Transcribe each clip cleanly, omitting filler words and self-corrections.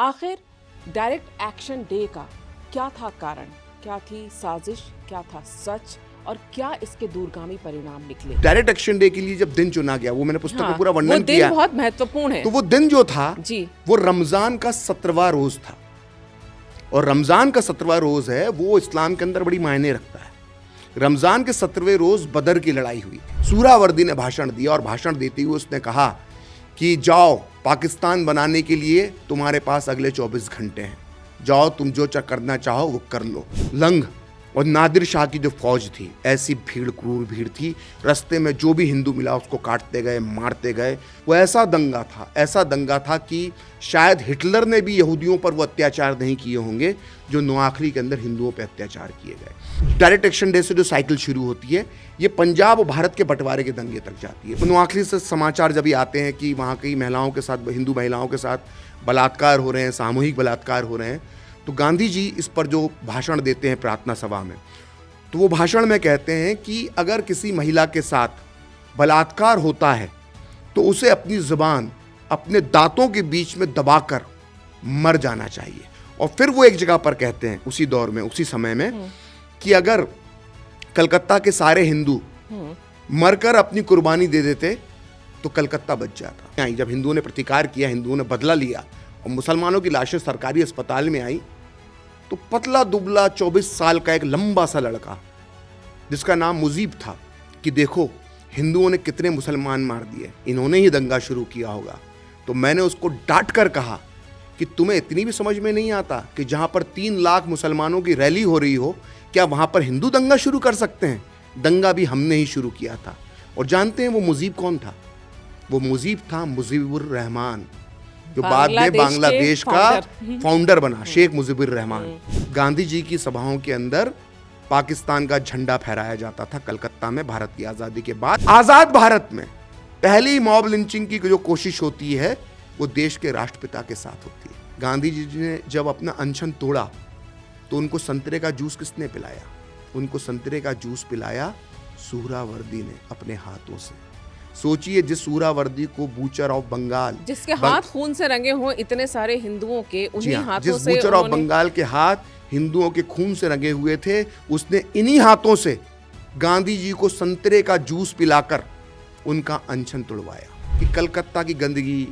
आखिर direct action day का क्या था कारण, क्या थी साजिश, क्या था सच और क्या इसके दूरगामी परिणाम निकले। डायरेक्ट एक्शन डे के लिए जब दिन चुना गया, वो मैंने पुस्तक में पूरा वर्णन वो दिन किया। बहुत महत्वपूर्ण है। तो वो दिन जो था जी, वो रमजान का 17वां रोज था, और रमजान का 17वां रोज है वो इस्लाम के अंदर बड़ी मायने रखता है। रमजान के 17वें रोज बदर की लड़ाई हुई थी। सूरावर्दी ने भाषण दिया और भाषण देते हुए उसने कहा कि जाओ, पाकिस्तान बनाने के लिए तुम्हारे पास अगले 24 घंटे हैं, जाओ तुम जो करना चाहो वो कर लो। लंग और नादिर शाह की जो फौज थी, ऐसी भीड़, क्रूर भीड़ थी, रास्ते में जो भी हिंदू मिला उसको काटते गए, मारते गए। वो ऐसा दंगा था कि शायद हिटलर ने भी यहूदियों पर वो अत्याचार नहीं किए होंगे जो नोआखली के अंदर हिंदुओं पर अत्याचार किए गए। डायरेक्ट एक्शन डे से जो साइकिल शुरू होती है, ये पंजाब और भारत के बंटवारे के दंगे तक जाती है। नोआखली से समाचार जब भी आते हैं कि वहाँ की महिलाओं के साथ, हिंदू महिलाओं के साथ बलात्कार हो रहे हैं, सामूहिक बलात्कार हो रहे हैं, तो गांधी जी इस पर जो भाषण देते हैं प्रार्थना सभा में, तो वो भाषण में कहते हैं कि अगर किसी महिला के साथ बलात्कार होता है तो उसे अपनी जुबान अपने दांतों के बीच में दबाकर मर जाना चाहिए। और फिर वो एक जगह पर कहते हैं उसी दौर में, उसी समय में, कि अगर कलकत्ता के सारे हिंदू मरकर अपनी कुर्बानी दे देते तो कलकत्ता बच जाता। जब हिंदुओं ने प्रतिकार किया, हिंदुओं ने बदला लिया और मुसलमानों की लाशें सरकारी अस्पताल में आई, तो पतला दुबला 24 साल का एक लंबा सा लड़का जिसका नाम मुजीब था, कि देखो हिंदुओं ने कितने मुसलमान मार दिए, इन्होंने ही दंगा शुरू किया होगा। तो मैंने उसको डांट कर कहा कि तुम्हें इतनी भी समझ में नहीं आता कि जहां पर 3 लाख मुसलमानों की रैली हो रही हो, क्या वहां पर हिंदू दंगा शुरू कर सकते हैं? दंगा भी हमने ही शुरू किया था। और जानते हैं वो मुजीब कौन था? वो मुजीब था मुजीबुर रहमान, जो बाद में बांग्लादेश का फाउंडर बना, शेख मुजीबुर रहमान। गांधी जी की सभाओं के अंदर पाकिस्तान का झंडा फहराया जाता था कलकत्ता में। भारत की आजादी के बाद आजाद भारत में पहली मॉब लिंचिंग की जो कोशिश होती है वो देश के राष्ट्रपिता के साथ होती है। गांधी जी ने जब अपना अनशन तोड़ा तो उनको संतरे का जूस किसने पिलाया? उनको संतरे का जूस पिलाया सूहरावर्दी ने अपने हाथों से। सोचिए, जिस सूहरावर्दी को बूचर ऑफ बंगाल, जिसके हाथ खून से रंगे हों इतने सारे हिंदुओं के, उन्हीं हाथों से, जिस बूचर ऑफ बंगाल के हाथ हिंदुओं के खून से रंगे हुए थे, उसने इन्हीं हाथों से गांधी जी को संतरे का जूस पिलाकर उनका अनशन तोड़वाया। कि कलकत्ता की गंदगी,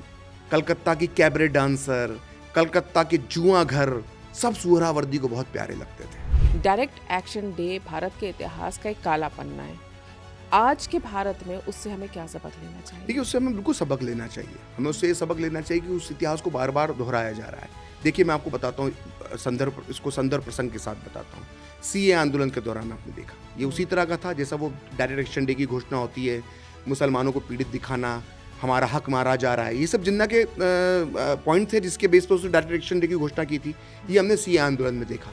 कलकत्ता की कैबरे डांसर, कलकत्ता के जुआ घर, सब सूहरावर्दी को बहुत प्यारे लगते थे। डायरेक्ट एक्शन डे भारत के इतिहास का एक काला पन्ना है। आज के भारत में उससे हमें क्या सबक लेना चाहिए? देखिए, उससे हमें बिल्कुल सबक लेना चाहिए। हमें उससे ये सबक लेना चाहिए कि उस इतिहास को बार बार दोहराया जा रहा है। देखिए, मैं आपको बताता हूँ, इसको संदर्भ प्रसंग के साथ बताता हूँ। सीए आंदोलन के दौरान आपने देखा, ये उसी तरह का था जैसा वो डायरेक्ट एक्शन डे की घोषणा होती है, मुसलमानों को पीड़ित दिखाना, हमारा हक मारा जा रहा है, ये सब जिन्ना के पॉइंट थे जिसके बेस पर उसने डायरेक्ट एक्शन डे की घोषणा की थी। ये हमने सीए आंदोलन में देखा।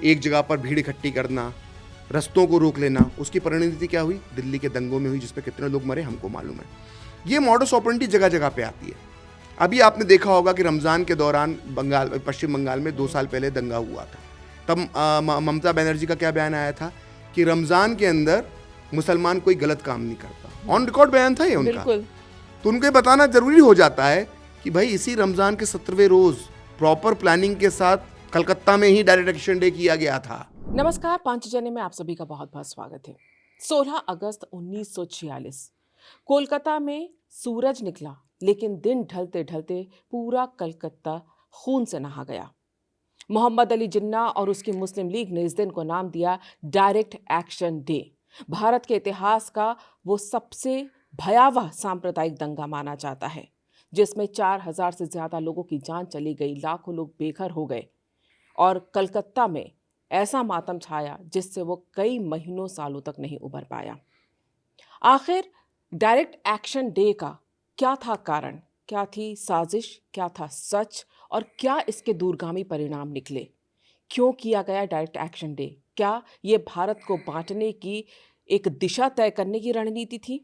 एक जगह पर भीड़ इकट्ठी करना, रस्तों को रोक लेना, उसकी परिणति क्या हुई? दिल्ली के दंगों में हुई, जिसमें कितने लोग मरे हमको मालूम है। ये मॉडस ऑपरेंडी जगह जगह पे आती है। अभी आपने देखा होगा कि रमज़ान के दौरान पश्चिम बंगाल में 2 साल पहले दंगा हुआ था। तब ममता बनर्जी का क्या बयान आया था कि रमज़ान के अंदर मुसलमान कोई गलत काम नहीं करता। ऑन रिकॉर्ड बयान था ये उनका। तो उनको बताना जरूरी हो जाता है कि भाई इसी रमज़ान के 17वें रोज़ प्रॉपर प्लानिंग के साथ कलकत्ता में ही डायरेक्ट एक्शन डे किया गया था। नमस्कार, पांचजन्य में आप सभी का बहुत बहुत स्वागत है। 16 अगस्त 1946 कोलकाता में सूरज निकला, लेकिन दिन ढलते ढलते पूरा कलकत्ता खून से नहा गया। मोहम्मद अली जिन्ना और उसकी मुस्लिम लीग ने इस दिन को नाम दिया डायरेक्ट एक्शन डे। भारत के इतिहास का वो सबसे भयावह सांप्रदायिक दंगा माना जाता है, जिसमें 4000 से ज्यादा लोगों की जान चली गई, लाखों लोग बेघर हो गए और कलकत्ता में ऐसा मातम छाया जिससे वो कई महीनों सालों तक नहीं उबर पाया। आखिर डायरेक्ट एक्शन डे का क्या था कारण, क्या थी साजिश, क्या था सच और क्या इसके दूरगामी परिणाम निकले? क्यों किया गया डायरेक्ट एक्शन डे? क्या ये भारत को बांटने की एक दिशा तय करने की रणनीति थी?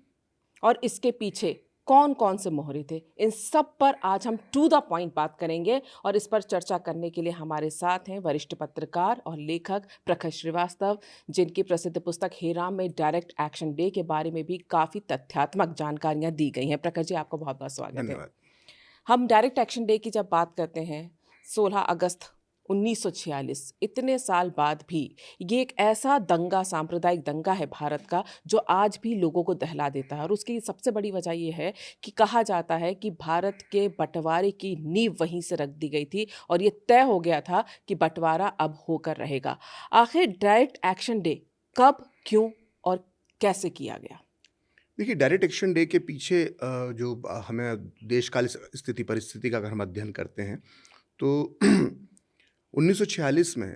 और इसके पीछे कौन कौन से मोहरे थे? इन सब पर आज हम टू द पॉइंट बात करेंगे और इस पर चर्चा करने के लिए हमारे साथ हैं वरिष्ठ पत्रकार और लेखक प्रखर श्रीवास्तव, जिनकी प्रसिद्ध पुस्तक हेराम में डायरेक्ट एक्शन डे के बारे में भी काफ़ी तथ्यात्मक जानकारियां दी गई हैं। प्रखर जी, आपका बहुत बहुत स्वागत है। हम डायरेक्ट एक्शन डे की जब बात करते हैं 16 अगस्त 1946, इतने साल बाद भी ये एक ऐसा दंगा, सांप्रदायिक दंगा है भारत का, जो आज भी लोगों को दहला देता है। और उसकी सबसे बड़ी वजह ये है कि कहा जाता है कि भारत के बंटवारे की नींव वहीं से रख दी गई थी और ये तय हो गया था कि बंटवारा अब होकर रहेगा। आखिर डायरेक्ट एक्शन डे कब, क्यों और कैसे किया गया? देखिए, डायरेक्ट एक्शन डे के पीछे जो हमें देशकाल स्थिति परिस्थिति का अगर हम अध्ययन करते हैं तो 1946 में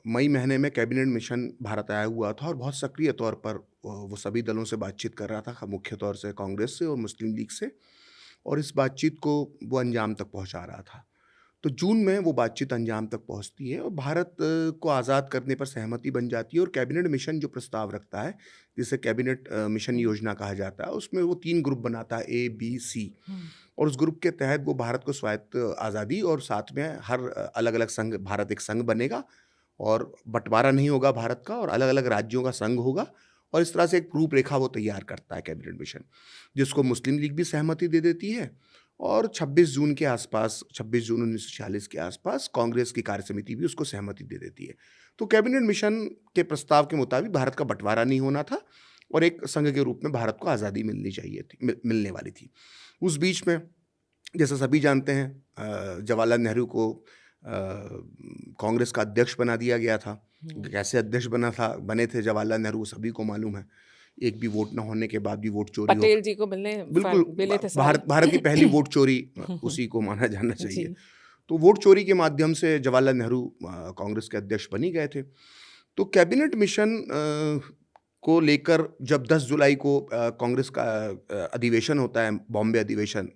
मई महीने में कैबिनेट मिशन भारत आया हुआ था और बहुत सक्रिय तौर पर वो सभी दलों से बातचीत कर रहा था, मुख्य तौर से कांग्रेस से और मुस्लिम लीग से, और इस बातचीत को वो अंजाम तक पहुंचा रहा था। तो जून में वो बातचीत अंजाम तक पहुंचती है और भारत को आज़ाद करने पर सहमति बन जाती है और कैबिनेट मिशन जो प्रस्ताव रखता है, जिसे कैबिनेट मिशन योजना कहा जाता है, उसमें वो 3 ग्रुप बनाता है, ए, बी, सी। और उस ग्रुप के तहत वो भारत को स्वायत्त आज़ादी और साथ में हर अलग अलग संघ, भारत एक संघ बनेगा और बंटवारा नहीं होगा भारत का, और अलग अलग राज्यों का संघ होगा। और इस तरह से एक रूपरेखा वो तैयार करता है कैबिनेट मिशन, जिसको मुस्लिम लीग भी सहमति दे देती है। और 26 जून के आसपास, 26 जून 1946 के आसपास कांग्रेस की कार्य समिति भी उसको सहमति दे देती है। तो कैबिनेट मिशन के प्रस्ताव के मुताबिक भारत का बंटवारा नहीं होना था और एक संघ के रूप में भारत को आज़ादी मिलनी चाहिए थी, मिलने वाली थी। उस बीच में, जैसा सभी जानते हैं, जवाहरलाल नेहरू को कांग्रेस का अध्यक्ष बना दिया गया था। कैसे अध्यक्ष बने थे जवाहरलाल नेहरू, सभी को मालूम है। एक भी वोट न होने के बाद भी वोट चोरी पटेल जी को मिलने बिल्कुल मिले थे सारे। भारत की पहली वोट चोरी उसी को माना जाना चाहिए। जी। तो वोट चोरी के माध्यम से जवाहरलाल नेहरू कांग्रेस के अध्यक्ष बनी गए थे। तो कैबिनेट मिशन को लेकर जब 10 जुलाई को कांग्रेस का अधिवेशन होता है, बॉम्बे अधिवेशन,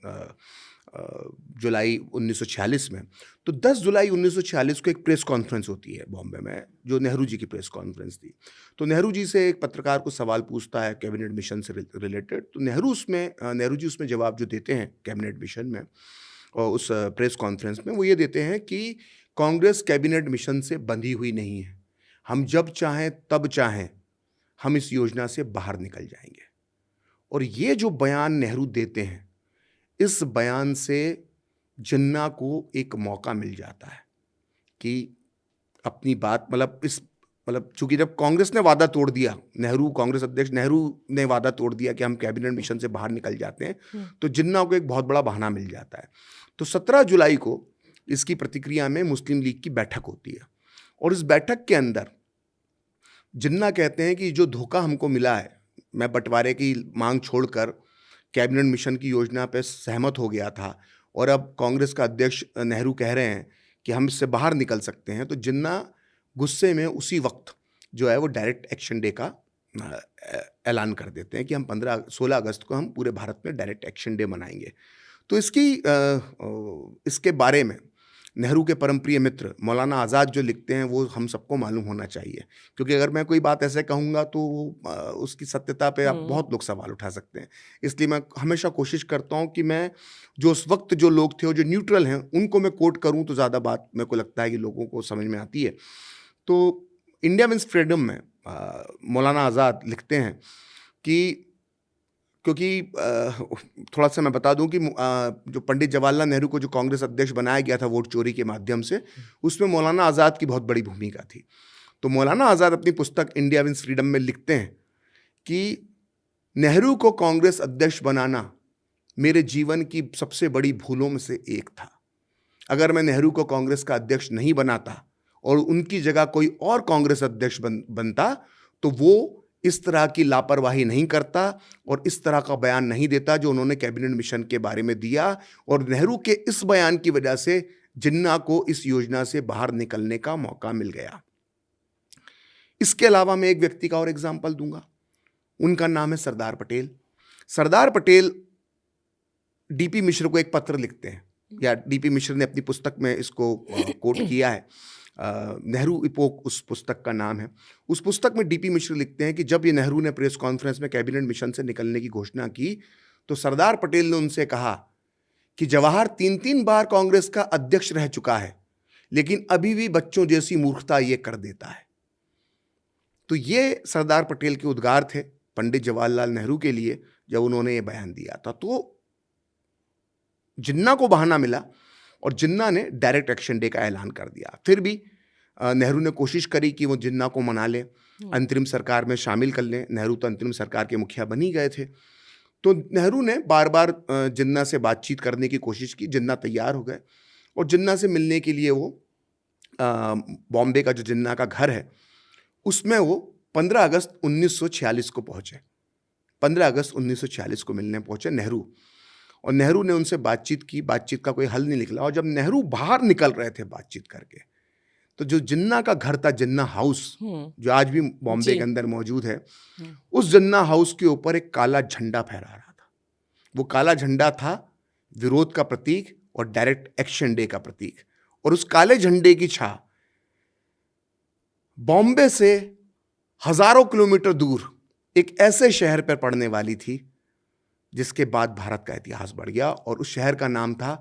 जुलाई 1946 में, तो 10 जुलाई 1946 को एक प्रेस कॉन्फ्रेंस होती है बॉम्बे में, जो नेहरू जी की प्रेस कॉन्फ्रेंस थी। तो नेहरू जी से एक पत्रकार को सवाल पूछता है कैबिनेट मिशन से रिलेटेड। तो नेहरू जी उसमें जवाब जो देते हैं कैबिनेट मिशन में और उस प्रेस कॉन्फ्रेंस में, वो ये देते हैं कि कांग्रेस कैबिनेट मिशन से बंधी हुई नहीं है, हम जब चाहें तब चाहें हम इस योजना से बाहर निकल जाएंगे। और ये जो बयान नेहरू देते हैं, इस बयान से जिन्ना को एक मौका मिल जाता है कि अपनी बात, चूंकि जब कांग्रेस ने वादा तोड़ दिया, कांग्रेस अध्यक्ष नेहरू ने वादा तोड़ दिया कि हम कैबिनेट मिशन से बाहर निकल जाते हैं, तो जिन्ना को एक बहुत बड़ा बहाना मिल जाता है। तो 17 जुलाई को इसकी प्रतिक्रिया में मुस्लिम लीग की बैठक होती है और इस बैठक के अंदर जिन्ना कहते हैं कि जो धोखा हमको मिला है, मैं बंटवारे की मांग छोड़कर कैबिनेट मिशन की योजना पर सहमत हो गया था और अब कांग्रेस का अध्यक्ष नेहरू कह रहे हैं कि हम इससे बाहर निकल सकते हैं। तो जिन्ना गुस्से में उसी वक्त जो है वो डायरेक्ट एक्शन डे का ऐलान कर देते हैं कि हम 16 अगस्त को हम पूरे भारत में डायरेक्ट एक्शन डे मनाएंगे। तो इसके बारे में नेहरू के परम प्रिय मित्र मौलाना आज़ाद जो लिखते हैं वो हम सबको मालूम होना चाहिए, क्योंकि अगर मैं कोई बात ऐसे कहूँगा तो उसकी सत्यता पे आप बहुत लोग सवाल उठा सकते हैं। इसलिए मैं हमेशा कोशिश करता हूँ कि मैं जो उस वक्त जो लोग थे और जो न्यूट्रल हैं उनको मैं कोट करूँ तो ज़्यादा बात मेरे को लगता है कि लोगों को समझ में आती है। तो इंडिया मीन्स फ्रीडम में मौलाना आज़ाद लिखते हैं कि, क्योंकि थोड़ा सा मैं बता दूं कि जो पंडित जवाहरलाल नेहरू को जो कांग्रेस अध्यक्ष बनाया गया था वोट चोरी के माध्यम से, उसमें मौलाना आज़ाद की बहुत बड़ी भूमिका थी। तो मौलाना आज़ाद अपनी पुस्तक इंडिया विंस फ्रीडम में लिखते हैं कि नेहरू को कांग्रेस अध्यक्ष बनाना मेरे जीवन की सबसे बड़ी भूलों में से एक था। अगर मैं नेहरू को कांग्रेस का अध्यक्ष नहीं बनाता और उनकी जगह कोई और कांग्रेस अध्यक्ष बनता तो वो इस तरह की लापरवाही नहीं करता और इस तरह का बयान नहीं देता जो उन्होंने कैबिनेट मिशन के बारे में दिया। और नेहरू के इस बयान की वजह से जिन्ना को इस योजना से बाहर निकलने का मौका मिल गया। इसके अलावा मैं एक व्यक्ति का और एग्जाम्पल दूंगा, उनका नाम है सरदार पटेल। सरदार पटेल डीपी मिश्र को एक पत्र लिखते हैं, या डीपी मिश्र ने अपनी पुस्तक में इसको कोट किया है, नेहरू इपोक उस पुस्तक का नाम है। उस पुस्तक में डीपी मिश्र लिखते हैं कि जब ये नेहरू ने प्रेस कॉन्फ्रेंस में कैबिनेट मिशन से निकलने की घोषणा की तो सरदार पटेल ने उनसे कहा कि जवाहर 3-3 बार कांग्रेस का अध्यक्ष रह चुका है लेकिन अभी भी बच्चों जैसी मूर्खता ये कर देता है। तो ये सरदार पटेल के उद्गार थे पंडित जवाहरलाल नेहरू के लिए जब उन्होंने ये बयान दिया था। तो जिन्ना को बहाना मिला और जिन्ना ने डायरेक्ट एक्शन डे का ऐलान कर दिया। फिर भी नेहरू ने कोशिश करी कि वो जिन्ना को मना ले, अंतरिम सरकार में शामिल कर लें। नेहरू तो अंतरिम सरकार के मुखिया बन ही गए थे। तो नेहरू ने बार बार जिन्ना से बातचीत करने की कोशिश की। जिन्ना तैयार हो गए और जिन्ना से मिलने के लिए वो बॉम्बे का जो जिन्ना का घर है उसमें वो 15 अगस्त 1946 को पहुँचे। 15 अगस्त 1946 को मिलने पहुँचे नेहरू, और नेहरू ने उनसे बातचीत की। बातचीत का कोई हल नहीं निकला, और जब नेहरू बाहर निकल रहे थे बातचीत करके, तो जो जिन्ना का घर था, जिन्ना हाउस, जो आज भी बॉम्बे के अंदर मौजूद है, उस जिन्ना हाउस के ऊपर एक काला झंडा फहरा रहा था। वो काला झंडा था विरोध का प्रतीक और डायरेक्ट एक्शन डे का प्रतीक। और उस काले झंडे की छा बॉम्बे से हजारों किलोमीटर दूर एक ऐसे शहर पर पड़ने वाली थी जिसके बाद भारत का इतिहास बढ़ गया, और उस शहर का नाम था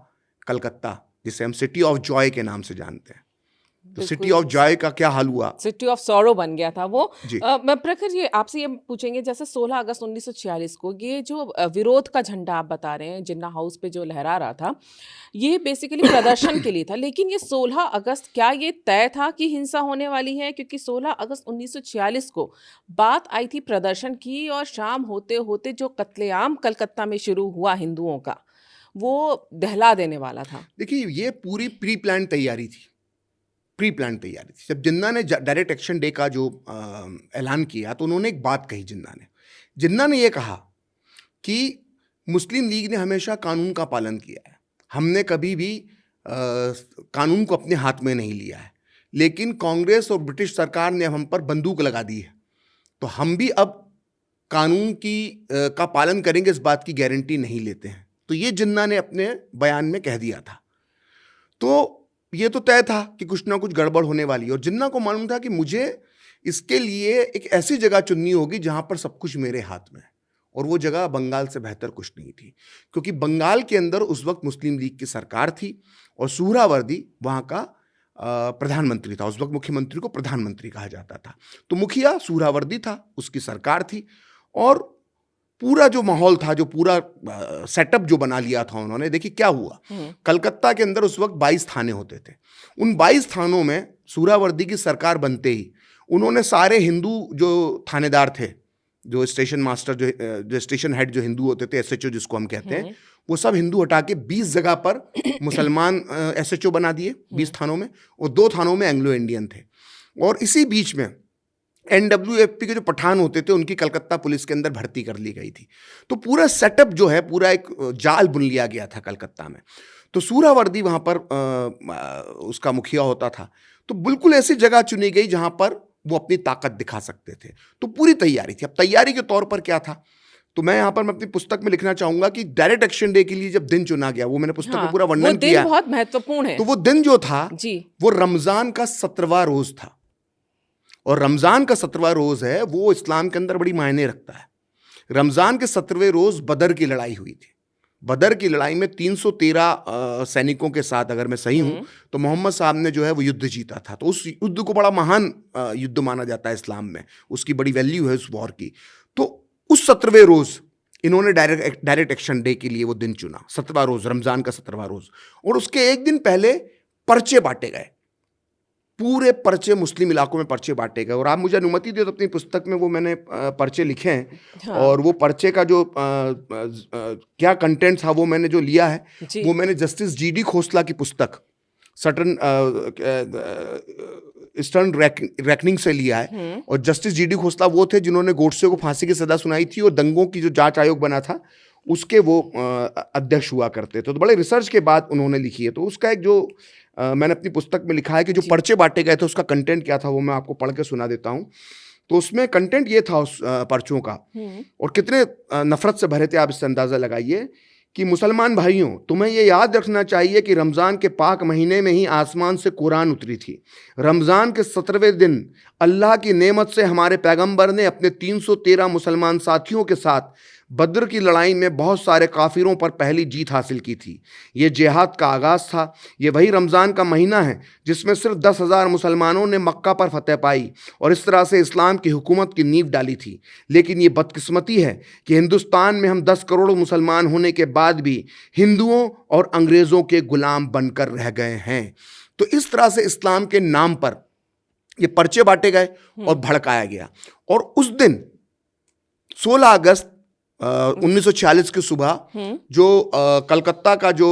कलकत्ता, जिसे हम सिटी ऑफ जॉय के नाम से जानते हैं। तो सिटी ऑफ जॉय का क्या हाल हुआ? सिटी ऑफ सॉरो बन गया था वो। मैं प्रखर ये आपसे ये पूछेंगे, जैसे 16 अगस्त 1946 को ये जो विरोध का झंडा आप बता रहे हैं जिन्ना हाउस पे जो लहरा रहा था, ये बेसिकली प्रदर्शन के लिए था। लेकिन ये 16 अगस्त क्या ये तय था कि हिंसा होने वाली है? क्योंकि 16 अगस्त 1946 को बात आई थी प्रदर्शन की, और शाम होते होते जो कत्लेआम कलकत्ता में शुरू हुआ हिंदुओं का, वो दहला देने वाला था। देखिए, ये पूरी प्री प्लान तैयारी थी। प्री प्लान तैयारी थी। जब जिन्ना ने डायरेक्ट एक्शन डे का जो ऐलान किया, तो उन्होंने एक बात कही। जिन्ना ने ये कहा कि मुस्लिम लीग ने हमेशा कानून का पालन किया है, हमने कभी भी कानून को अपने हाथ में नहीं लिया है, लेकिन कांग्रेस और ब्रिटिश सरकार ने हम पर बंदूक लगा दी है, तो हम भी अब कानून का पालन करेंगे, इस बात की गारंटी नहीं लेते हैं। तो ये जिन्ना ने अपने बयान में कह दिया था। तो ये तो तय था कि कुछ ना कुछ गड़बड़ होने वाली है, और जिन्ना को मालूम था कि मुझे इसके लिए एक ऐसी जगह चुननी होगी जहां पर सब कुछ मेरे हाथ में है, और वो जगह बंगाल से बेहतर कुछ नहीं थी, क्योंकि बंगाल के अंदर उस वक्त मुस्लिम लीग की सरकार थी और सुहरावर्दी वहां का प्रधानमंत्री था। उस वक्त मुख्यमंत्री को प्रधानमंत्री कहा जाता था। तो मुखिया सुहरावर्दी था, उसकी सरकार थी, और पूरा जो माहौल था, जो पूरा सेटअप जो बना लिया था उन्होंने। देखिए क्या हुआ, कलकत्ता के अंदर उस वक्त 22 थाने होते थे। उन 22 थानों में सुहरावर्दी की सरकार बनते ही उन्होंने सारे हिंदू जो थानेदार थे, जो स्टेशन मास्टर, जो स्टेशन हेड जो हिंदू होते थे, एसएचओ जिसको हम कहते हैं, वो सब हिंदू हटा के 20 जगह पर मुसलमान एसएचओ बना दिए 20 थानों में, और 2 थानों में एंग्लो इंडियन थे। और इसी बीच में NWFP के जो पठान होते थे उनकी कलकत्ता पुलिस के अंदर भर्ती कर ली गई थी। तो पूरा सेटअप जो है, पूरा एक जाल बुन लिया गया था कलकत्ता में। तो सुहरावर्दी वहाँ पर उसका मुखिया होता था। तो बिल्कुल ऐसी जगह चुनी गई जहाँ पर वो अपनी ताकत दिखा सकते थे। तो पूरी तैयारी थी। अब तैयारी के तौर पर क्या था, तो मैं यहाँ पर मैं अपनी पुस्तक में लिखना चाहूंगा कि डायरेक्ट एक्शन डे के लिए जब दिन चुना गया, वो मैंने पुस्तक में पूरा वर्णन किया, बहुत महत्वपूर्ण है। तो वो दिन जो था वो रमजान का 17वां रोज था, और रमज़ान का 17वां रोज़ है, वो इस्लाम के अंदर बड़ी मायने रखता है। रमज़ान के 17वें रोज़ बदर की लड़ाई हुई थी। बदर की लड़ाई में 313 सैनिकों के साथ, अगर मैं सही हूँ, तो मोहम्मद साहब ने जो है वो युद्ध जीता था। तो उस युद्ध को बड़ा महान युद्ध माना जाता है इस्लाम में, उसकी बड़ी वैल्यू है उस वॉर की। तो उस 17वें रोज़ इन्होंने डायरेक्ट एक्शन डे के लिए वो दिन चुना, 17वां रोज़, रमज़ान का 17वां रोज़। और उसके एक दिन पहले पर्चे बांटे गए, पूरे पर्चे मुस्लिम इलाकों में पर्चे बांटे गए। और आप मुझे अनुमति दे तो अपनी पुस्तक में वो मैंने पर्चे लिखे हैं। हाँ। और वो पर्चे का जो क्या कंटेंट था वो मैंने जो लिया है, वो मैंने जस्टिस GD खोसला की पुस्तक ईस्टर्न रेकनिंग से लिया है। और जस्टिस GD खोसला वो थे जिन्होंने गोडसे को फांसी की सजा सुनाई थी, और दंगों की जो जांच आयोग बना था उसके वो अध्यक्ष हुआ करते थे। तो बड़े रिसर्च के बाद उन्होंने लिखी है। तो उसका एक जो मैंने अपनी पुस्तक में लिखा है कि जो पर्चे बांटे गए थे उसका कंटेंट क्या था, वो मैं आपको पढ़ के सुना देता हूँ। तो उसमें कंटेंट ये था उस पर्चों का, और कितने नफरत से भरे थे आप इससे अंदाज़ा लगाइए कि मुसलमान भाइयों, तुम्हें ये याद रखना चाहिए कि रमज़ान के पाक महीने में ही आसमान से कुरान उतरी थी। रमज़ान के 17वें दिन अल्लाह की नेमत से हमारे पैगंबर ने अपने 313 मुसलमान साथियों के साथ बद्र की लड़ाई में बहुत सारे काफिरों पर पहली जीत हासिल की थी। ये जिहाद का आगाज़ था। ये वही रमज़ान का महीना है जिसमें सिर्फ 10,000 मुसलमानों ने मक्का पर फतह पाई और इस तरह से इस्लाम की हुकूमत की नींव डाली थी। लेकिन ये बदकिस्मती है कि हिंदुस्तान में हम 10 करोड़ मुसलमान होने के बाद भी हिंदुओं और अंग्रेज़ों के गुलाम बनकर रह गए हैं। तो इस तरह से इस्लाम के नाम पर ये पर्चे बांटे गए और भड़काया गया। और उस दिन 16 अगस्त 1946 की सुबह जो कलकत्ता का जो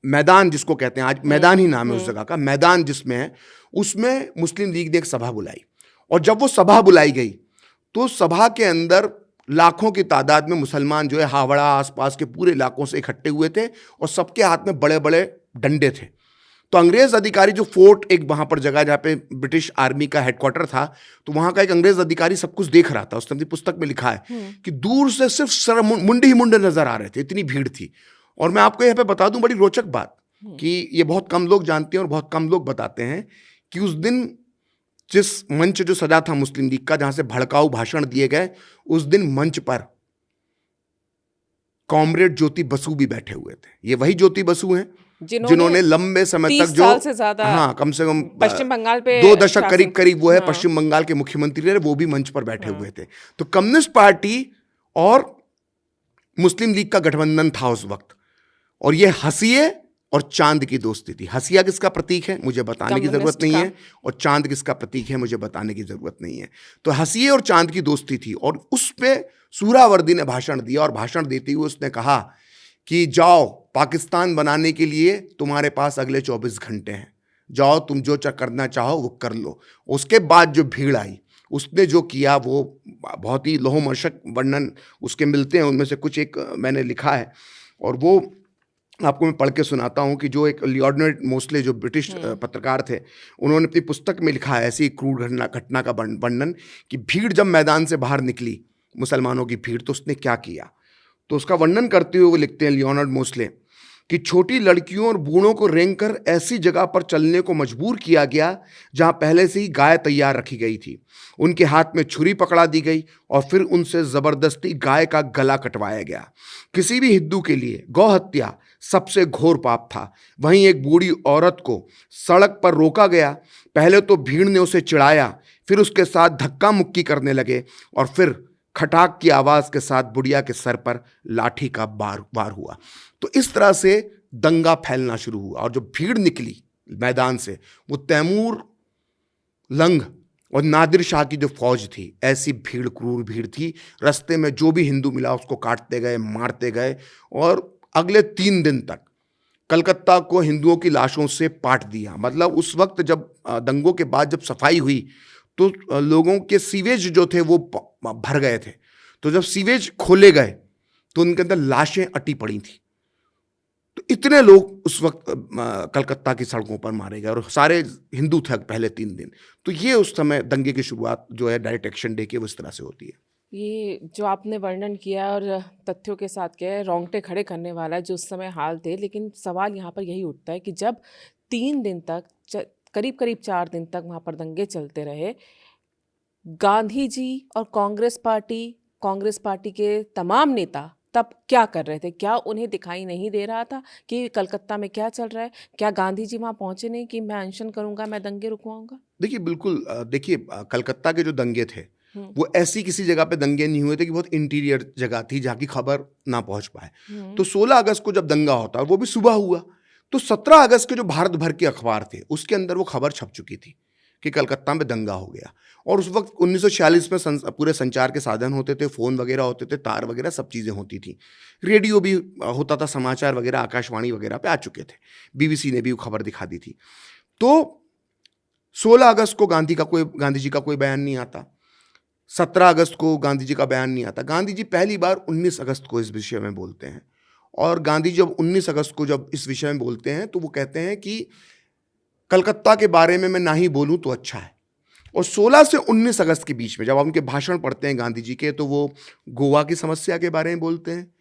मैदान जिसको कहते हैं, आज मैदान ही नाम है उस जगह का, मैदान जिसमें है, उसमें मुस्लिम लीग ने एक सभा बुलाई। और जब वो सभा बुलाई गई तो सभा के अंदर लाखों की तादाद में मुसलमान जो है हावड़ा आसपास के पूरे इलाकों से इकट्ठे हुए थे और सबके हाथ में बड़े बड़े डंडे थे। तो अंग्रेज अधिकारी जो फोर्ट, एक वहां पर जगह जहाँ पे ब्रिटिश आर्मी का हेडक्वार्टर था, तो वहां का एक अंग्रेज अधिकारी सब कुछ देख रहा था। उसने अपनी पुस्तक में लिखा है कि दूर से सिर्फ सर मुंडे ही मुंडे नजर आ रहे थे, इतनी भीड़ थी। और मैं आपको यहाँ पे बता दूं बड़ी रोचक बात कि ये बहुत कम लोग जानते हैं और बहुत कम लोग बताते हैं कि उस दिन जिस मंच जो सजा था मुस्लिम लीग का, जहां से भड़काऊ भाषण दिए गए, उस दिन मंच पर कॉमरेड ज्योति बसु भी बैठे हुए थे। ये वही ज्योति बसु हैं जिन्होंने लंबे समय तक जो, से ज्यादा, हाँ, कम से कम पश्चिम बंगाल पे 2 दशक करीब वो है पश्चिम बंगाल के मुख्यमंत्री रहे, वो भी मंच पर बैठे हुए थे। तो कम्युनिस्ट पार्टी और मुस्लिम लीग का गठबंधन था उस वक्त। और ये हंसिए और चांद की दोस्ती थी। हंसिया किसका प्रतीक है मुझे बताने की जरूरत नहीं है, और चांद किसका प्रतीक है मुझे बताने की जरूरत नहीं है। तो हंसिए और चांद की दोस्ती थी। और उस पे सूरावर्दी ने भाषण दिया और भाषण देते हुए उसने कहा कि जाओ, पाकिस्तान बनाने के लिए तुम्हारे पास अगले 24 घंटे हैं, जाओ तुम जो करना चाहो वो कर लो। उसके बाद जो भीड़ आई, उसने जो किया वो बहुत ही लोमहर्षक वर्णन उसके मिलते हैं। उनमें से कुछ एक मैंने लिखा है और वो आपको मैं पढ़ के सुनाता हूँ कि जो एक लियोनार्ड मोस्ले जो ब्रिटिश पत्रकार थे, उन्होंने अपनी पुस्तक में लिखा है ऐसी क्रूर घटना का वर्णन कि भीड़ जब मैदान से बाहर निकली, मुसलमानों की भीड़, तो उसने क्या किया। तो उसका वर्णन करते हुए वो लिखते हैं लियोनार्ड मोस्ले कि छोटी लड़कियों और बूढ़ों को रेंग कर ऐसी जगह पर चलने को मजबूर किया गया जहां पहले से ही गाय तैयार रखी गई थी। उनके हाथ में छुरी पकड़ा दी गई और फिर उनसे जबरदस्ती गाय का गला कटवाया गया। किसी भी हिंदू के लिए गौ हत्या सबसे घोर पाप था। वहीं एक बूढ़ी औरत को सड़क पर रोका गया। पहले तो भीड़ ने उसे चिढ़ाया, फिर उसके साथ धक्का मुक्की करने लगे और फिर खटाक की आवाज के साथ बुढ़िया के सर पर लाठी का वार हुआ। तो इस तरह से दंगा फैलना शुरू हुआ। और जो भीड़ निकली मैदान से, वो तैमूर लंग और नादिर शाह की जो फौज थी, ऐसी भीड़, क्रूर भीड़ थी। रास्ते में जो भी हिंदू मिला उसको काटते गए, मारते गए और अगले 3 दिन तक कलकत्ता को हिंदुओं की लाशों से पाट दिया। मतलब उस वक्त जब दंगों के बाद जब सफाई हुई तो लोगों के सीवेज जो थे वो भर गए थे। तो जब सीवेज खोले गए तो उनके अंदर लाशें अटी पड़ी थी। तो इतने लोग उस वक्त कलकत्ता की सड़कों पर मारे गए और सारे हिंदू थे पहले 3 दिन। तो ये उस समय दंगे की शुरुआत जो है डायरेक्ट एक्शन डे के वो इस तरह से होती है। ये जो आपने वर्णन किया और तथ्यों के साथ किया है, रोंगटे खड़े करने वाला है जो उस समय हाल थे। लेकिन सवाल यहाँ पर यही उठता है कि जब 3 दिन तक, करीब 4 दिन तक वहाँ पर दंगे चलते रहे, गांधी जी और कांग्रेस पार्टी के तमाम नेता तब क्या कर रहे थे? क्या उन्हें दिखाई नहीं दे रहा था कि कलकत्ता में क्या चल रहा है? क्या गांधी जी वहाँ पहुँचे नहीं कि मैं अनशन करूँगा, मैं दंगे रुकवाऊंगा? देखिए, बिल्कुल, देखिए, कलकत्ता के जो दंगे थे वो ऐसी किसी जगह पे दंगे नहीं हुए थे कि बहुत इंटीरियर जगह थी जहाँ की खबर ना पहुँच पाए। तो 16 अगस्त को जब दंगा होता है, वो भी सुबह हुआ, तो 17 अगस्त के जो भारत भर के अखबार थे उसके अंदर वो खबर छप चुकी थी कि कलकत्ता में दंगा हो गया। और उस वक्त 1946 में पूरे संचार के साधन होते थे, फ़ोन वगैरह होते थे, तार वगैरह सब चीज़ें होती थी, रेडियो भी होता था, समाचार वगैरह आकाशवाणी वगैरह पे आ चुके थे, BBC ने भी वो खबर दिखा दी थी। तो 16 अगस्त को गांधी जी का कोई बयान नहीं आता, 17 अगस्त को गांधी जी का बयान नहीं आता। गांधी जी पहली बार 19 अगस्त को इस विषय में बोलते हैं। और गांधी जी जब 19 अगस्त को जब इस विषय में बोलते हैं तो वो कहते हैं कि कलकत्ता के बारे में मैं ना ही बोलूं तो अच्छा है। और 16 से 19 अगस्त के बीच में जब आप उनके भाषण पढ़ते हैं गांधी जी के, तो वो गोवा की समस्या के बारे में बोलते हैं,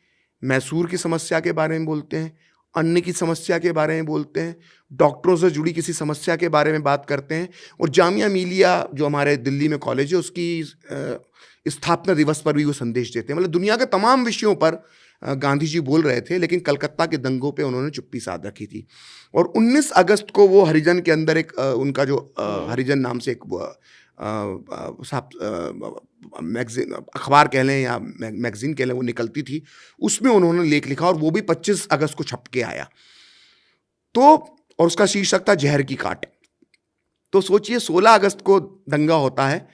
मैसूर की समस्या के बारे में बोलते हैं, अन्न की समस्या के बारे में बोलते हैं, डॉक्टरों से जुड़ी किसी समस्या के बारे में बात करते हैं। और जामिया मिलिया जो हमारे दिल्ली में कॉलेज है उसकी स्थापना दिवस पर भी वो संदेश देते हैं। मतलब दुनिया के तमाम विषयों पर गांधी जी बोल रहे थे, लेकिन कलकत्ता के दंगों पे उन्होंने चुप्पी साध रखी थी। और 19 अगस्त को वो हरिजन के अंदर एक उनका जो हरिजन नाम से एक मैगजीन, अखबार कह लें या मैगजीन कह लें, वो निकलती थी, उसमें उन्होंने लेख लिखा और वो भी 25 अगस्त को छप के आया। तो और उसका शीर्षक था जहर की काट। तो सोचिए 16 अगस्त को दंगा होता है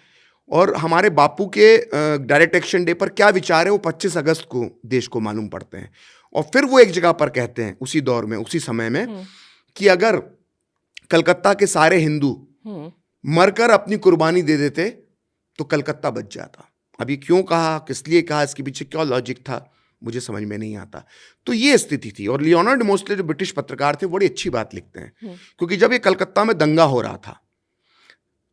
और हमारे बापू के डायरेक्ट एक्शन डे पर क्या विचार है वो 25 अगस्त को देश को मालूम पड़ते हैं। और फिर वो एक जगह पर कहते हैं उसी दौर में, उसी समय में, कि अगर कलकत्ता के सारे हिंदू मरकर अपनी कुर्बानी दे देते तो कलकत्ता बच जाता। अभी क्यों कहा, किस लिए कहा, इसके पीछे क्या लॉजिक था, मुझे समझ में नहीं आता। तो ये स्थिति थी। और लियोनार्ड मोस्ले जो ब्रिटिश पत्रकार थे, बड़ी अच्छी बात लिखते हैं, क्योंकि जब ये कलकत्ता में दंगा हो रहा था,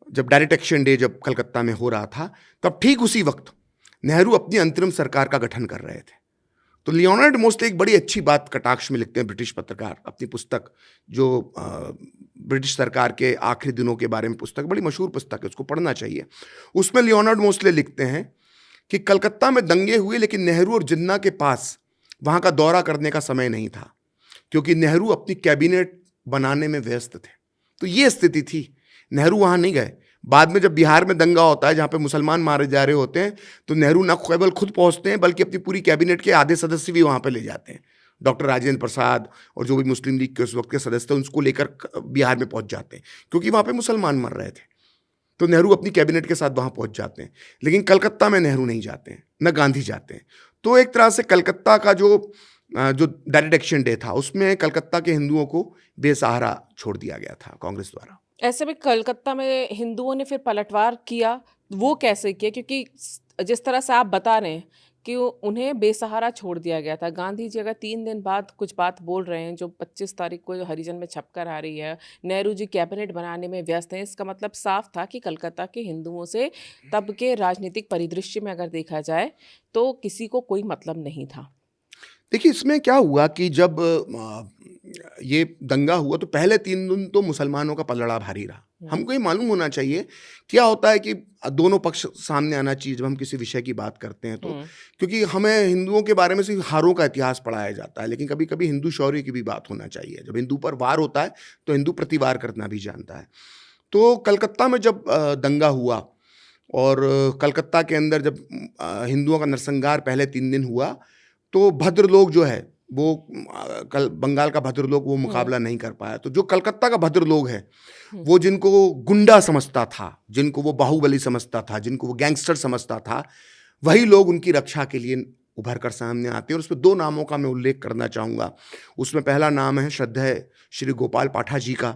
जब डायरेक्ट एक्शन डे जब कलकत्ता में हो रहा था, तब ठीक उसी वक्त नेहरू अपनी अंतरिम सरकार का गठन कर रहे थे। तो लियोनार्ड मोस्ले एक बड़ी अच्छी बात कटाक्ष में लिखते हैं, ब्रिटिश पत्रकार, अपनी पुस्तक जो ब्रिटिश सरकार के आखिरी दिनों के बारे में पुस्तक, बड़ी मशहूर पुस्तक है, उसको पढ़ना चाहिए। उसमें लियोनार्ड मोस्ले लिखते हैं कि कलकत्ता में दंगे हुए, लेकिन नेहरू और जिन्ना के पास वहाँ का दौरा करने का समय नहीं था, क्योंकि नेहरू अपनी कैबिनेट बनाने में व्यस्त थे। तो ये स्थिति थी, नेहरू वहाँ नहीं गए। बाद में जब बिहार में दंगा होता है, जहाँ पे मुसलमान मारे जा रहे होते हैं, तो नेहरू न केवल खुद पहुँचते हैं, बल्कि अपनी पूरी कैबिनेट के आधे सदस्य भी वहाँ पे ले जाते हैं। डॉक्टर राजेंद्र प्रसाद और जो भी मुस्लिम लीग के उस वक्त के सदस्य थे, उसको लेकर बिहार में पहुँच जाते हैं, क्योंकि वहाँ पे मुसलमान मर रहे थे। तो नेहरू अपनी कैबिनेट के साथ वहाँ पहुँच जाते हैं। लेकिन कलकत्ता में नेहरू नहीं जाते हैं, न गांधी जाते हैं। तो एक तरह से कलकत्ता का जो डायरेक्ट एक्शन डे था, उसमें कलकत्ता के हिंदुओं को बेसहारा छोड़ दिया गया था कांग्रेस द्वारा। ऐसे में कलकत्ता में हिंदुओं ने फिर पलटवार किया, वो कैसे किया? क्योंकि जिस तरह से आप बता रहे हैं कि उन्हें बेसहारा छोड़ दिया गया था। गांधी जी अगर 3 दिन बाद कुछ बात बोल रहे हैं जो 25 तारीख को जो हरिजन में छपकर आ रही है, नेहरू जी कैबिनेट बनाने में व्यस्त हैं, इसका मतलब साफ था कि कलकत्ता के हिंदुओं से तब के राजनीतिक परिदृश्य में अगर देखा जाए तो किसी को कोई मतलब नहीं था। देखिए, इसमें क्या हुआ कि जब ये दंगा हुआ तो पहले 3 दिन तो मुसलमानों का पलड़ा भारी रहा। हमको ये मालूम होना चाहिए क्या होता है कि दोनों पक्ष सामने आना चाहिए जब हम किसी विषय की बात करते हैं तो, क्योंकि हमें हिंदुओं के बारे में सिर्फ हारों का इतिहास पढ़ाया जाता है, लेकिन कभी कभी हिंदू शौर्य की भी बात होना चाहिए। जब हिंदू पर वार होता है तो हिंदू प्रतिवार करना भी जानता है। तो कलकत्ता में जब दंगा हुआ और कलकत्ता के अंदर जब हिंदुओं का नरसंहार पहले 3 दिन हुआ, तो भद्रलोक जो है वो कल बंगाल का भद्रलोक वो मुकाबला नहीं कर पाया। तो जो कलकत्ता का भद्रलोक है, वो जिनको गुंडा समझता था, जिनको वो बाहुबली समझता था, जिनको वो गैंगस्टर समझता था, वही लोग उनकी रक्षा के लिए उभर कर सामने आते हैं। और उसमें 2 नामों का मैं उल्लेख करना चाहूँगा। उसमें पहला नाम है श्रद्धेय श्री गोपाल पाठा जी का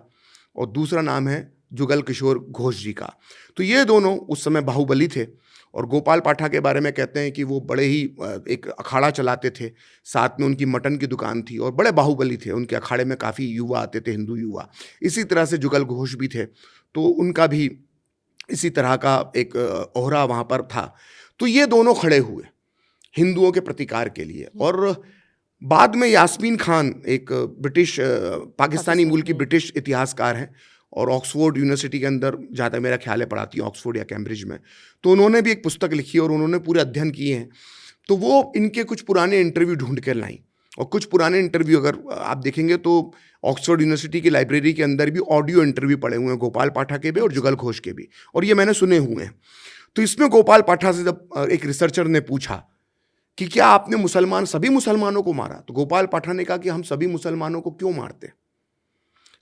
और दूसरा नाम है जुगल किशोर घोष जी का। तो ये दोनों उस समय बाहुबली थे। और गोपाल पाठा के बारे में कहते हैं कि वो बड़े ही एक अखाड़ा चलाते थे, साथ में उनकी मटन की दुकान थी और बड़े बाहुबली थे। उनके अखाड़े में काफ़ी युवा आते थे, हिंदू युवा। इसी तरह से जुगल घोष भी थे, तो उनका भी इसी तरह का एक ओहरा वहाँ पर था। तो ये दोनों खड़े हुए हिंदुओं के प्रतिकार के लिए। और बाद में यास्मीन खान, एक ब्रिटिश पाकिस्तानी मूल की ब्रिटिश इतिहासकार हैं और ऑक्सफोर्ड यूनिवर्सिटी के अंदर, जहाँ तक मेरा ख्याल है, पढ़ाती हैं, ऑक्सफोर्ड या कैम्ब्रिज में। तो उन्होंने भी एक पुस्तक लिखी और उन्होंने पूरे अध्ययन किए हैं। तो वो इनके कुछ पुराने इंटरव्यू ढूंढ कर लाई और कुछ पुराने इंटरव्यू अगर आप देखेंगे तो ऑक्सफोर्ड यूनिवर्सिटी की लाइब्रेरी के अंदर भी ऑडियो इंटरव्यू पड़े हुए हैं, गोपाल पाठा के भी और जुगल घोष के भी, और ये मैंने सुने हुए हैं। तो इसमें गोपाल पाठा से जब एक रिसर्चर ने पूछा कि क्या आपने सभी मुसलमानों को मारा, तो गोपाल पाठा ने कहा कि हम सभी मुसलमानों को क्यों मारते,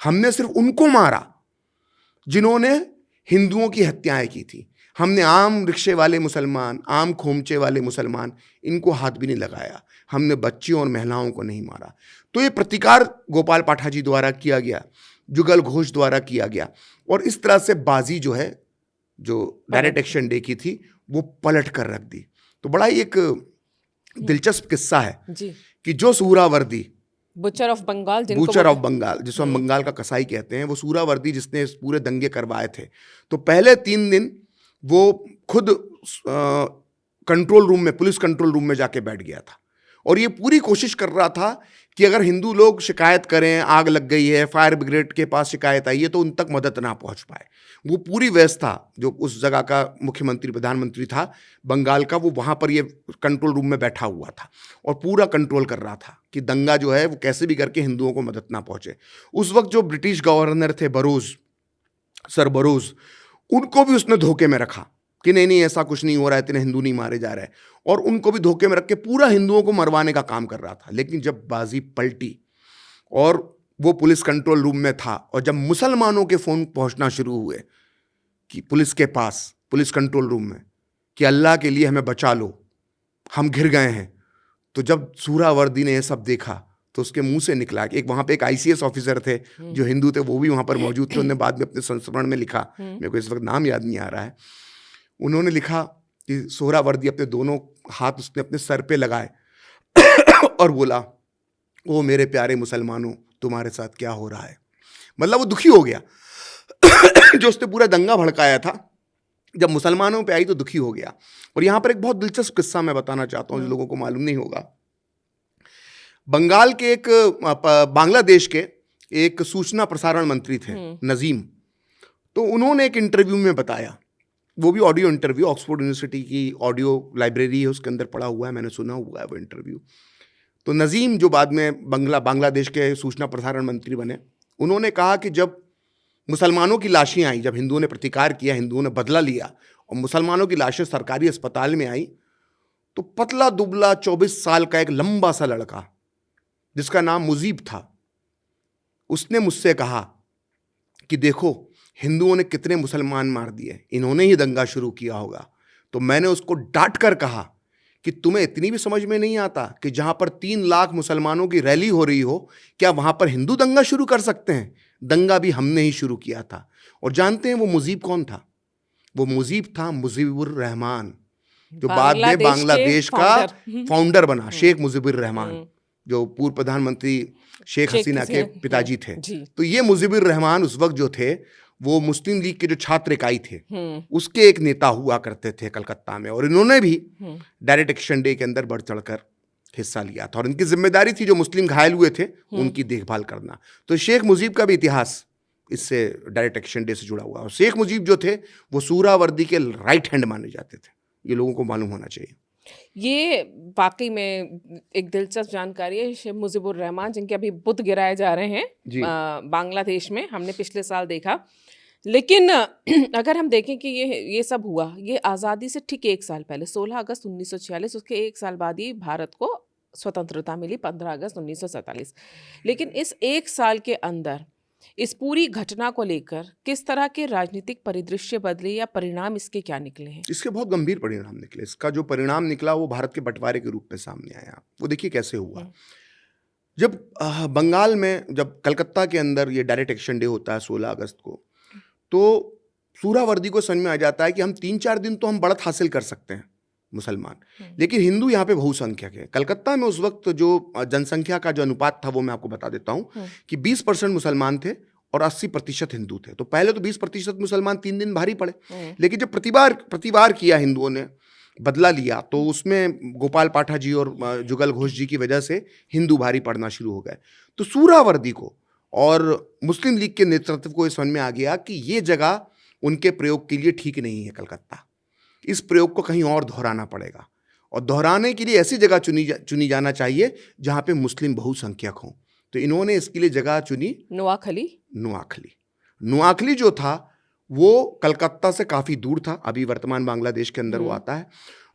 हमने सिर्फ उनको मारा जिन्होंने हिंदुओं की हत्याएं की थी। हमने आम रिक्शे वाले मुसलमान, आम खोमचे वाले मुसलमान, इनको हाथ भी नहीं लगाया। हमने बच्चियों और महिलाओं को नहीं मारा। तो ये प्रतिकार गोपाल पाठा जी द्वारा किया गया, जुगल घोष द्वारा किया गया। और इस तरह से बाजी जो है, जो डायरेक्ट एक्शन डे की थी, वो पलट कर रख दी। तो बड़ा ही एक दिलचस्प किस्सा है जी कि जो Suhrawardy, butcher of Bengal, butcher of Bengal, जिसको हम बंगाल का कसाई कहते हैं, वो सूरावर्दी जिसने इस पूरे दंगे करवाए थे, तो पहले 3 दिन वो खुद कंट्रोल रूम में, पुलिस कंट्रोल रूम में जाके बैठ गया था और ये पूरी कोशिश कर रहा था कि अगर हिंदू लोग शिकायत करें, आग लग गई है, फायर ब्रिगेड के पास शिकायत आई है, तो उन तक मदद ना पहुंच पाए। वो पूरी व्यवस्था, जो उस जगह का मुख्यमंत्री प्रधानमंत्री था बंगाल का, वो वहाँ पर ये कंट्रोल रूम में बैठा हुआ था और पूरा कंट्रोल कर रहा था कि दंगा जो है वो कैसे भी करके हिंदुओं को मदद ना पहुंचे। उस वक्त जो ब्रिटिश गवर्नर थे बरोज, सर बरोज, उनको भी उसने धोखे में रखा कि नहीं नहीं ऐसा कुछ नहीं हो रहा है, इतने हिंदू नहीं मारे जा रहे, और उनको भी धोखे में रख के पूरा हिंदुओं को मरवाने का काम कर रहा था। लेकिन जब बाजी पलटी और वो पुलिस कंट्रोल रूम में था, और जब मुसलमानों के फोन पहुंचना शुरू हुए कि पुलिस के पास, पुलिस कंट्रोल रूम में, कि अल्लाह के लिए हमें बचा लो, हम घिर गए हैं, तो जब सूरावर्दी ने यह सब देखा तो उसके मुंह से निकला कि एक वहाँ पे एक आईसीएस ऑफिसर थे जो हिंदू थे, वो भी वहाँ पर मौजूद थे। उन्होंने बाद में अपने संस्मरण में लिखा, मेरे को इस वक्त नाम याद नहीं आ रहा है, उन्होंने लिखा कि सोहरावर्दी अपने दोनों हाथ उसने अपने सर पे लगाए और बोला, ओ मेरे प्यारे मुसलमानों, तुम्हारे साथ क्या हो रहा है। मतलब वो दुखी हो गया जो उसने पूरा दंगा भड़काया था, जब मुसलमानों पे आई तो दुखी हो गया। और यहाँ पर एक बहुत दिलचस्प किस्सा मैं बताना चाहता हूँ जो लोगों को मालूम नहीं होगा। बंगाल के एक बांग्लादेश के एक सूचना प्रसारण मंत्री थे नजीम, तो उन्होंने एक इंटरव्यू में बताया, वो भी ऑडियो इंटरव्यू, ऑक्सफोर्ड यूनिवर्सिटी की ऑडियो लाइब्रेरी है उसके अंदर पढ़ा हुआ है, मैंने सुना हुआ है वो इंटरव्यू। तो नजीम जो बाद में बांग्लादेश के सूचना प्रसारण मंत्री बने, उन्होंने कहा कि जब मुसलमानों की लाशें आई, जब हिंदुओं ने प्रतिकार किया, हिंदुओं ने बदला लिया और मुसलमानों की लाशें सरकारी अस्पताल में आई, तो पतला दुबला 24 साल का एक लंबा सा लड़का जिसका नाम मुजीब था, उसने मुझसे कहा कि देखो हिंदुओं ने कितने मुसलमान मार दिए, इन्होंने ही दंगा शुरू किया होगा। तो मैंने उसको डांट कर कहा कि तुम्हें इतनी भी समझ में नहीं आता कि जहां पर 3 लाख मुसलमानों की रैली हो रही हो, क्या वहां पर हिंदू दंगा शुरू कर सकते हैं? दंगा भी हमने ही शुरू किया था। और जानते हैं वो मुजीब कौन था? वो मुजीब था मुजीबुर रहमान, जो बाद में बांग्लादेश का फाउंडर बना, शेख मुजीबुर रहमान, जो पूर्व प्रधानमंत्री शेख हसीना के पिताजी थे। तो ये मुजीबुर रहमान उस वक्त जो थे वो मुस्लिम लीग के जो छात्र इकाई थे उसके एक नेता हुआ करते थे कलकत्ता में, और इन्होंने भी डायरेक्ट एक्शन डे के अंदर बढ़ चढ़कर हिस्सा लिया था और इनकी जिम्मेदारी थी जो मुस्लिम घायल हुए थे उनकी देखभाल करना। तो शेख मुजीब का भी इतिहास इससे डायरेक्ट एक्शन डे से जुड़ा हुआ, और शेख मुजीब जो थे वो सूरावर्दी के राइट हैंड माने जाते थे, ये लोगों को मालूम होना चाहिए। ये वाकई में एक दिलचस्प जानकारी है। शेख मुजीबुर रहमान जिनके अभी बुत गिराए जा रहे हैं बांग्लादेश में, हमने पिछले साल देखा। लेकिन अगर हम देखें कि ये सब हुआ, ये आज़ादी से ठीक 1 साल पहले 16 अगस्त 1946, उसके 1 साल बाद ही भारत को स्वतंत्रता मिली 15 अगस्त 1947। लेकिन इस 1 साल के अंदर इस पूरी घटना को लेकर किस तरह के राजनीतिक परिदृश्य बदले या परिणाम इसके क्या निकले हैं? इसके बहुत गंभीर परिणाम निकले। इसका जो परिणाम निकला वो भारत के बंटवारे के रूप में सामने आया। वो देखिए कैसे हुआ। जब बंगाल में, जब कलकत्ता के अंदर ये डायरेक्ट एक्शन डे होता है 16 अगस्त को, तो सूरावर्दी को समझ में आ जाता है कि हम 3-4 दिन तो हम बढ़त हासिल कर सकते हैं मुसलमान, लेकिन हिंदू यहाँ पे बहुसंख्यक है। कलकत्ता में उस वक्त जो जनसंख्या का जो अनुपात था वो मैं आपको बता देता हूँ कि 20% मुसलमान थे और 80% हिंदू थे। तो पहले तो 20% मुसलमान 3 दिन भारी पड़े, लेकिन जब प्रतिवार किया हिंदुओं ने, बदला लिया, तो उसमें गोपाल पाठा जी और जुगल घोष जी की वजह से हिंदू भारी पड़ना शुरू हो गए। तो सूरावर्दी को और मुस्लिम लीग के नेतृत्व को समझ में आ गया कि ये जगह उनके प्रयोग के लिए ठीक नहीं है कलकत्ता, इस प्रयोग को कहीं और दोहराना पड़ेगा, और दोहराने के लिए ऐसी जगह चुनी जाना चाहिए जहाँ पे मुस्लिम बहुसंख्यक हों। तो इन्होंने इसके लिए जगह चुनी नोआखली जो था वो कलकत्ता से काफ़ी दूर था, अभी वर्तमान बांग्लादेश के अंदर वो आता है।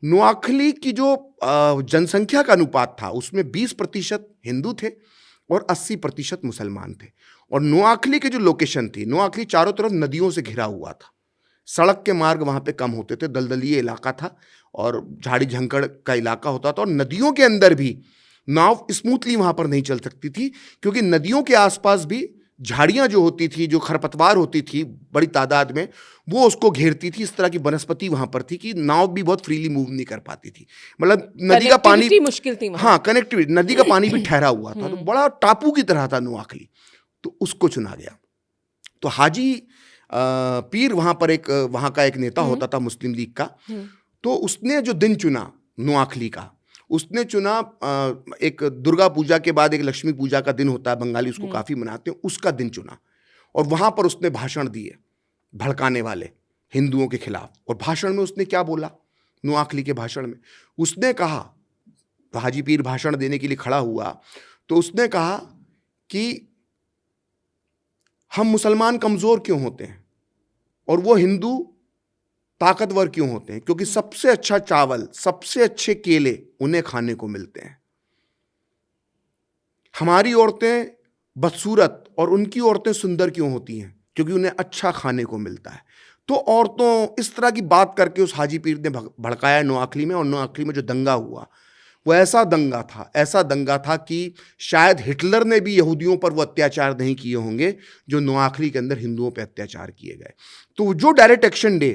नोआखली की जो जनसंख्या का अनुपात था उसमें 20% हिंदू थे और 80% मुसलमान थे। और नोआखली की जो लोकेशन थी, नोआखली चारों तरफ नदियों से घिरा हुआ था, सड़क के मार्ग वहाँ पे कम होते थे, दलदलीय इलाका था और झाड़ी झंकड़ का इलाका होता था, और नदियों के अंदर भी नाव स्मूथली वहाँ पर नहीं चल सकती थी, क्योंकि नदियों के आसपास भी झाड़ियाँ जो होती थी, जो खरपतवार होती थी बड़ी तादाद में, वो उसको घेरती थी। इस तरह की वनस्पति वहाँ पर थी कि नाव भी बहुत फ्रीली मूव नहीं कर पाती थी। मतलब नदी का पानी मुश्किल थी, हाँ कनेक्टिविटी, नदी का पानी भी ठहरा हुआ था, तो बड़ा टापू की तरह था नोआखली, तो उसको चुना गया। तो हाजी पीर वहाँ पर वहाँ का एक नेता होता था मुस्लिम लीग का, तो उसने जो दिन चुना नोआखली का, उसने चुना एक दुर्गा पूजा के बाद एक लक्ष्मी पूजा का दिन होता है, बंगाली उसको काफ़ी मनाते हैं, उसका दिन चुना और वहाँ पर उसने भाषण दिए भड़काने वाले हिंदुओं के खिलाफ। और भाषण में उसने क्या बोला? नोआखली के भाषण में उसने कहा, हाजी पीर भाषण देने के लिए खड़ा हुआ तो उसने कहा कि हम मुसलमान कमज़ोर क्यों होते हैं और वो हिंदू ताकतवर क्यों होते हैं? क्योंकि सबसे अच्छा चावल, सबसे अच्छे केले उन्हें खाने को मिलते हैं। हमारी औरतें बदसूरत और उनकी औरतें सुंदर क्यों होती हैं? क्योंकि उन्हें अच्छा खाने को मिलता है। तो औरतों इस तरह की बात करके उस हाजी पीर ने भड़काया नोआखली में। और नोआखली में जो दंगा हुआ वो ऐसा दंगा था कि शायद हिटलर ने भी यहूदियों पर वो अत्याचार नहीं किए होंगे जो नोआखली के अंदर हिंदुओं पर अत्याचार किए गए। तो जो डायरेक्ट एक्शन डे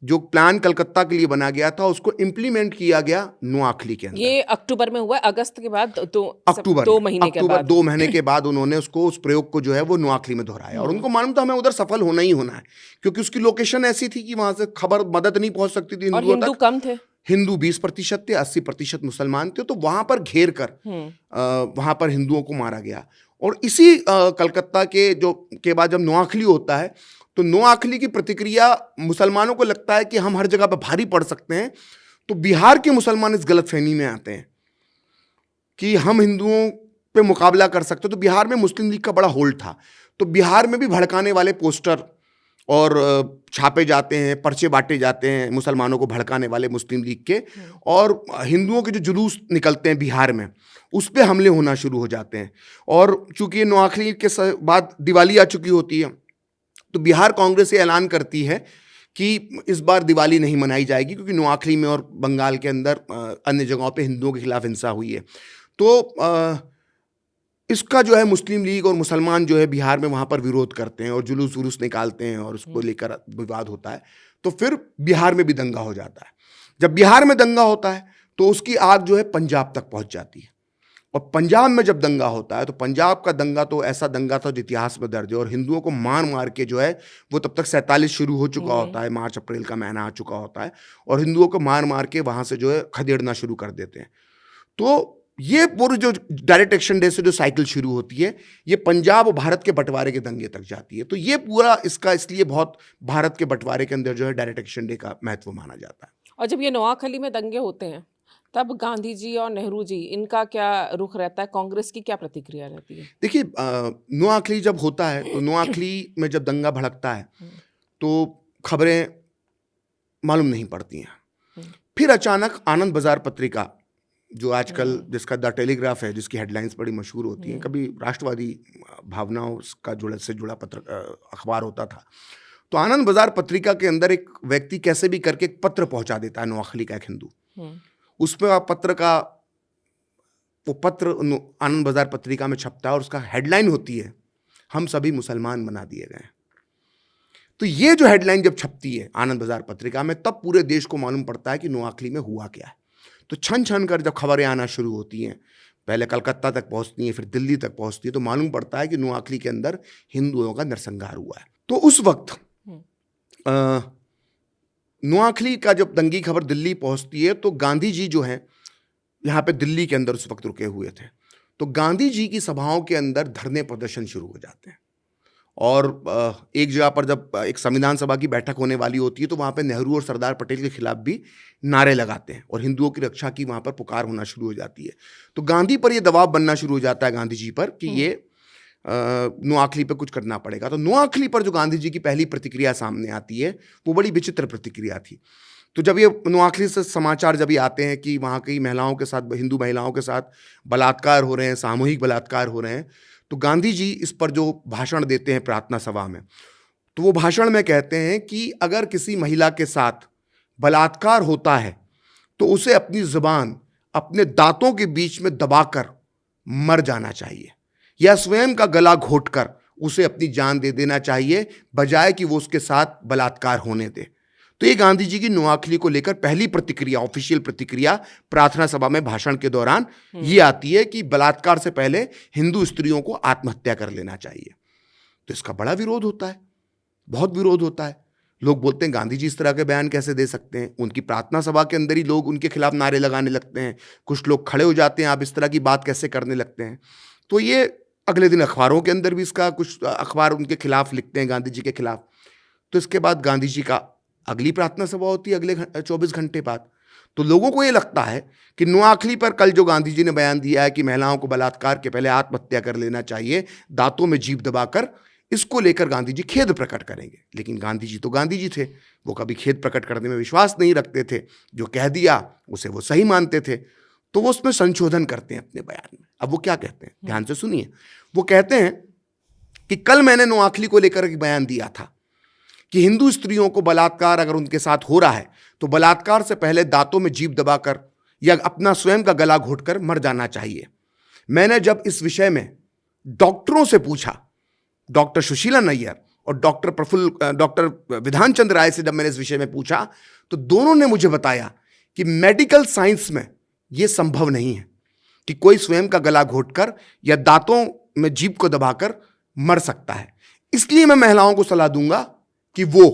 जो प्लान कलकत्ता के लिए बना गया था उसको इंप्लीमेंट किया गया नोआखली के अंदर। ये अक्टूबर में हुआ, अगस्त के बाद अक्टूबर 2 महीने के बाद। 2 महीने के बाद उन्होंने उस प्रयोग को जो है वो नोआखली में दोहराया। और उनको मालूम था हमें उधर सफल होना ही होना है, क्योंकि उसकी लोकेशन ऐसी थी कि वहां से खबर मदद नहीं पहुंच सकती थी और हिंदुओं हिंदू तक। कम थे, हिंदू 20% थे, 80% मुसलमान थे। तो वहां पर घेर कर वहां पर हिंदुओं को मारा गया। और इसी कलकत्ता के बाद जब नोआखली होता है तो नोआखली की प्रतिक्रिया मुसलमानों को लगता है कि हम हर जगह पर भारी पड़ सकते हैं। तो बिहार के मुसलमान इस गलतफहमी में आते हैं कि हम हिंदुओं पे मुकाबला कर सकते हैं। तो बिहार में मुस्लिम लीग का बड़ा होल्ड था। तो बिहार में भी भड़काने वाले पोस्टर और छापे जाते हैं, पर्चे बांटे जाते हैं मुसलमानों को भड़काने वाले मुस्लिम लीग के। और हिंदुओं के जो जुलूस निकलते हैं बिहार में उस पर हमले होना शुरू हो जाते हैं। और चूंकि नोआखली के बाद दिवाली आ चुकी होती है तो बिहार कांग्रेस ये ऐलान करती है कि इस बार दिवाली नहीं मनाई जाएगी, क्योंकि नोआखली में और बंगाल के अंदर अन्य जगहों पे हिंदुओं के खिलाफ हिंसा हुई है। तो इसका जो है मुस्लिम लीग और मुसलमान जो है बिहार में वहाँ पर विरोध करते हैं और जुलूस वुलूस निकालते हैं और उसको लेकर विवाद होता है। तो फिर बिहार में भी दंगा हो जाता है। जब बिहार में दंगा होता है तो उसकी आग जो है पंजाब तक पहुँच जाती है। और पंजाब में जब दंगा होता है तो पंजाब का दंगा तो ऐसा दंगा था जो इतिहास में दर्ज है। और हिंदुओं को मार मार के जो है वो तब तक 47 शुरू हो चुका होता है, मार्च अप्रैल का महीना आ चुका होता है। और हिंदुओं को मार मार के वहाँ से जो है खदेड़ना शुरू कर देते हैं। तो ये पूरी जो डायरेक्ट एक्शन डे से जो साइकिल शुरू होती है ये पंजाब और भारत के बंटवारे के दंगे तक जाती है। तो ये पूरा इसका इसलिए बहुत भारत के बंटवारे के अंदर जो है डायरेक्ट एक्शन डे का महत्व माना जाता है। और जब ये नोआखली में दंगे होते हैं तब गांधी जी और नेहरू जी इनका क्या रुख रहता है? कांग्रेस की क्या प्रतिक्रिया रहती है? देखिए, नोआखली जब होता है तो नोआखली में जब दंगा भड़कता है तो खबरें मालूम नहीं पड़ती हैं। फिर अचानक आनंद बाजार पत्रिका जो आजकल जिसका द टेलीग्राफ है, जिसकी हेडलाइंस बड़ी मशहूर होती हैं, कभी राष्ट्रवादी भावनाओं का से जुड़ा अखबार होता था। तो आनंद बाजार पत्रिका के अंदर एक व्यक्ति कैसे भी करके एक पत्र पहुंचा देता है नोआखली का, एक हिंदू। उसमें वो पत्र आनंद बाजार पत्रिका में छपता है और उसका हेडलाइन होती है, हम सभी मुसलमान बना दिए गए। तो ये जो हेडलाइन जब छपती है आनंद बाजार पत्रिका में तब पूरे देश को मालूम पड़ता है कि नोआखली में हुआ क्या है। तो छन छन कर जब खबरें आना शुरू होती हैं, पहले कलकत्ता तक पहुंचती हैं, फिर दिल्ली तक पहुंचती है, तो मालूम पड़ता है कि नोआखली के अंदर हिंदुओं का नरसंहार हुआ है। तो उस वक्त नोआखली का जब दंगी खबर दिल्ली पहुंचती है तो गांधी जी जो हैं यहाँ पे दिल्ली के अंदर उस वक्त रुके हुए थे। तो गांधी जी की सभाओं के अंदर धरने प्रदर्शन शुरू हो जाते हैं। और एक जगह पर जब एक संविधान सभा की बैठक होने वाली होती है तो वहाँ पे नेहरू और सरदार पटेल के खिलाफ भी नारे लगाते हैं और हिंदुओं की रक्षा की वहाँ पर पुकार होना शुरू हो जाती है। तो गांधी पर ये दबाव बनना शुरू हो जाता है गांधी जी पर कि ये नोआखली पे कुछ करना पड़ेगा। तो नोआखली पर जो गांधी जी की पहली प्रतिक्रिया सामने आती है वो बड़ी विचित्र प्रतिक्रिया थी। तो जब ये नोआखली से समाचार जब ये आते हैं कि वहाँ की महिलाओं के साथ, हिंदू महिलाओं के साथ बलात्कार हो रहे हैं, सामूहिक बलात्कार हो रहे हैं, तो गांधी जी इस पर जो भाषण देते हैं प्रार्थना सभा में, तो वो भाषण में कहते हैं कि अगर किसी महिला के साथ बलात्कार होता है तो उसे अपनी जुबान अपने दांतों के बीच में दबाकर मर जाना चाहिए या स्वयं का गला घोटकर उसे अपनी जान दे देना चाहिए, बजाय कि वो उसके साथ बलात्कार होने दे। तो ये गांधी जी की नोआखली को लेकर पहली प्रतिक्रिया, ऑफिशियल प्रतिक्रिया प्रार्थना सभा में भाषण के दौरान ये आती है कि बलात्कार से पहले हिंदू स्त्रियों को आत्महत्या कर लेना चाहिए। तो इसका बड़ा विरोध होता है, बहुत विरोध होता है। लोग बोलते हैं गांधी जी इस तरह के बयान कैसे दे सकते हैं। उनकी प्रार्थना सभा के अंदर ही लोग उनके खिलाफ नारे लगाने लगते हैं, कुछ लोग खड़े हो जाते हैं, आप इस तरह की बात कैसे करने लगते हैं। तो ये अगले दिन अखबारों के अंदर भी इसका कुछ अखबार उनके खिलाफ लिखते हैं, गांधी जी के खिलाफ। तो इसके बाद गांधी जी का अगली प्रार्थना सभा होती है अगले 24 घंटे बाद। तो लोगों को ये लगता है कि नोआखली पर कल जो गांधी जी ने बयान दिया है कि महिलाओं को बलात्कार के पहले आत्महत्या कर लेना चाहिए, दांतों में जीभ दबाकर, इसको लेकर गांधी जी खेद प्रकट करेंगे। लेकिन गांधी जी तो गांधी जी थे, वो कभी खेद प्रकट करने में विश्वास नहीं रखते थे। जो कह दिया उसे वो सही मानते थे। तो वो उसमें संशोधन करते हैं अपने बयान में। अब वो क्या कहते हैं, ध्यान से सुनिए। वो कहते हैं कि कल मैंने नोआखली को लेकर एक बयान दिया था कि हिंदू स्त्रियों को बलात्कार अगर उनके साथ हो रहा है तो बलात्कार से पहले दांतों में जीभ दबाकर या अपना स्वयं का गला घोटकर मर जाना चाहिए। मैंने जब इस विषय में डॉक्टरों से पूछा, डॉक्टर सुशीला नैयर और डॉक्टर विधान चंद्र राय से जब मैंने इस विषय में पूछा, तो दोनों ने मुझे बताया कि मेडिकल साइंस में यह संभव नहीं है कि कोई स्वयं का गला घोटकर या दांतों में जीभ को दबाकर मर सकता है। इसलिए मैं महिलाओं को सलाह दूंगा कि वो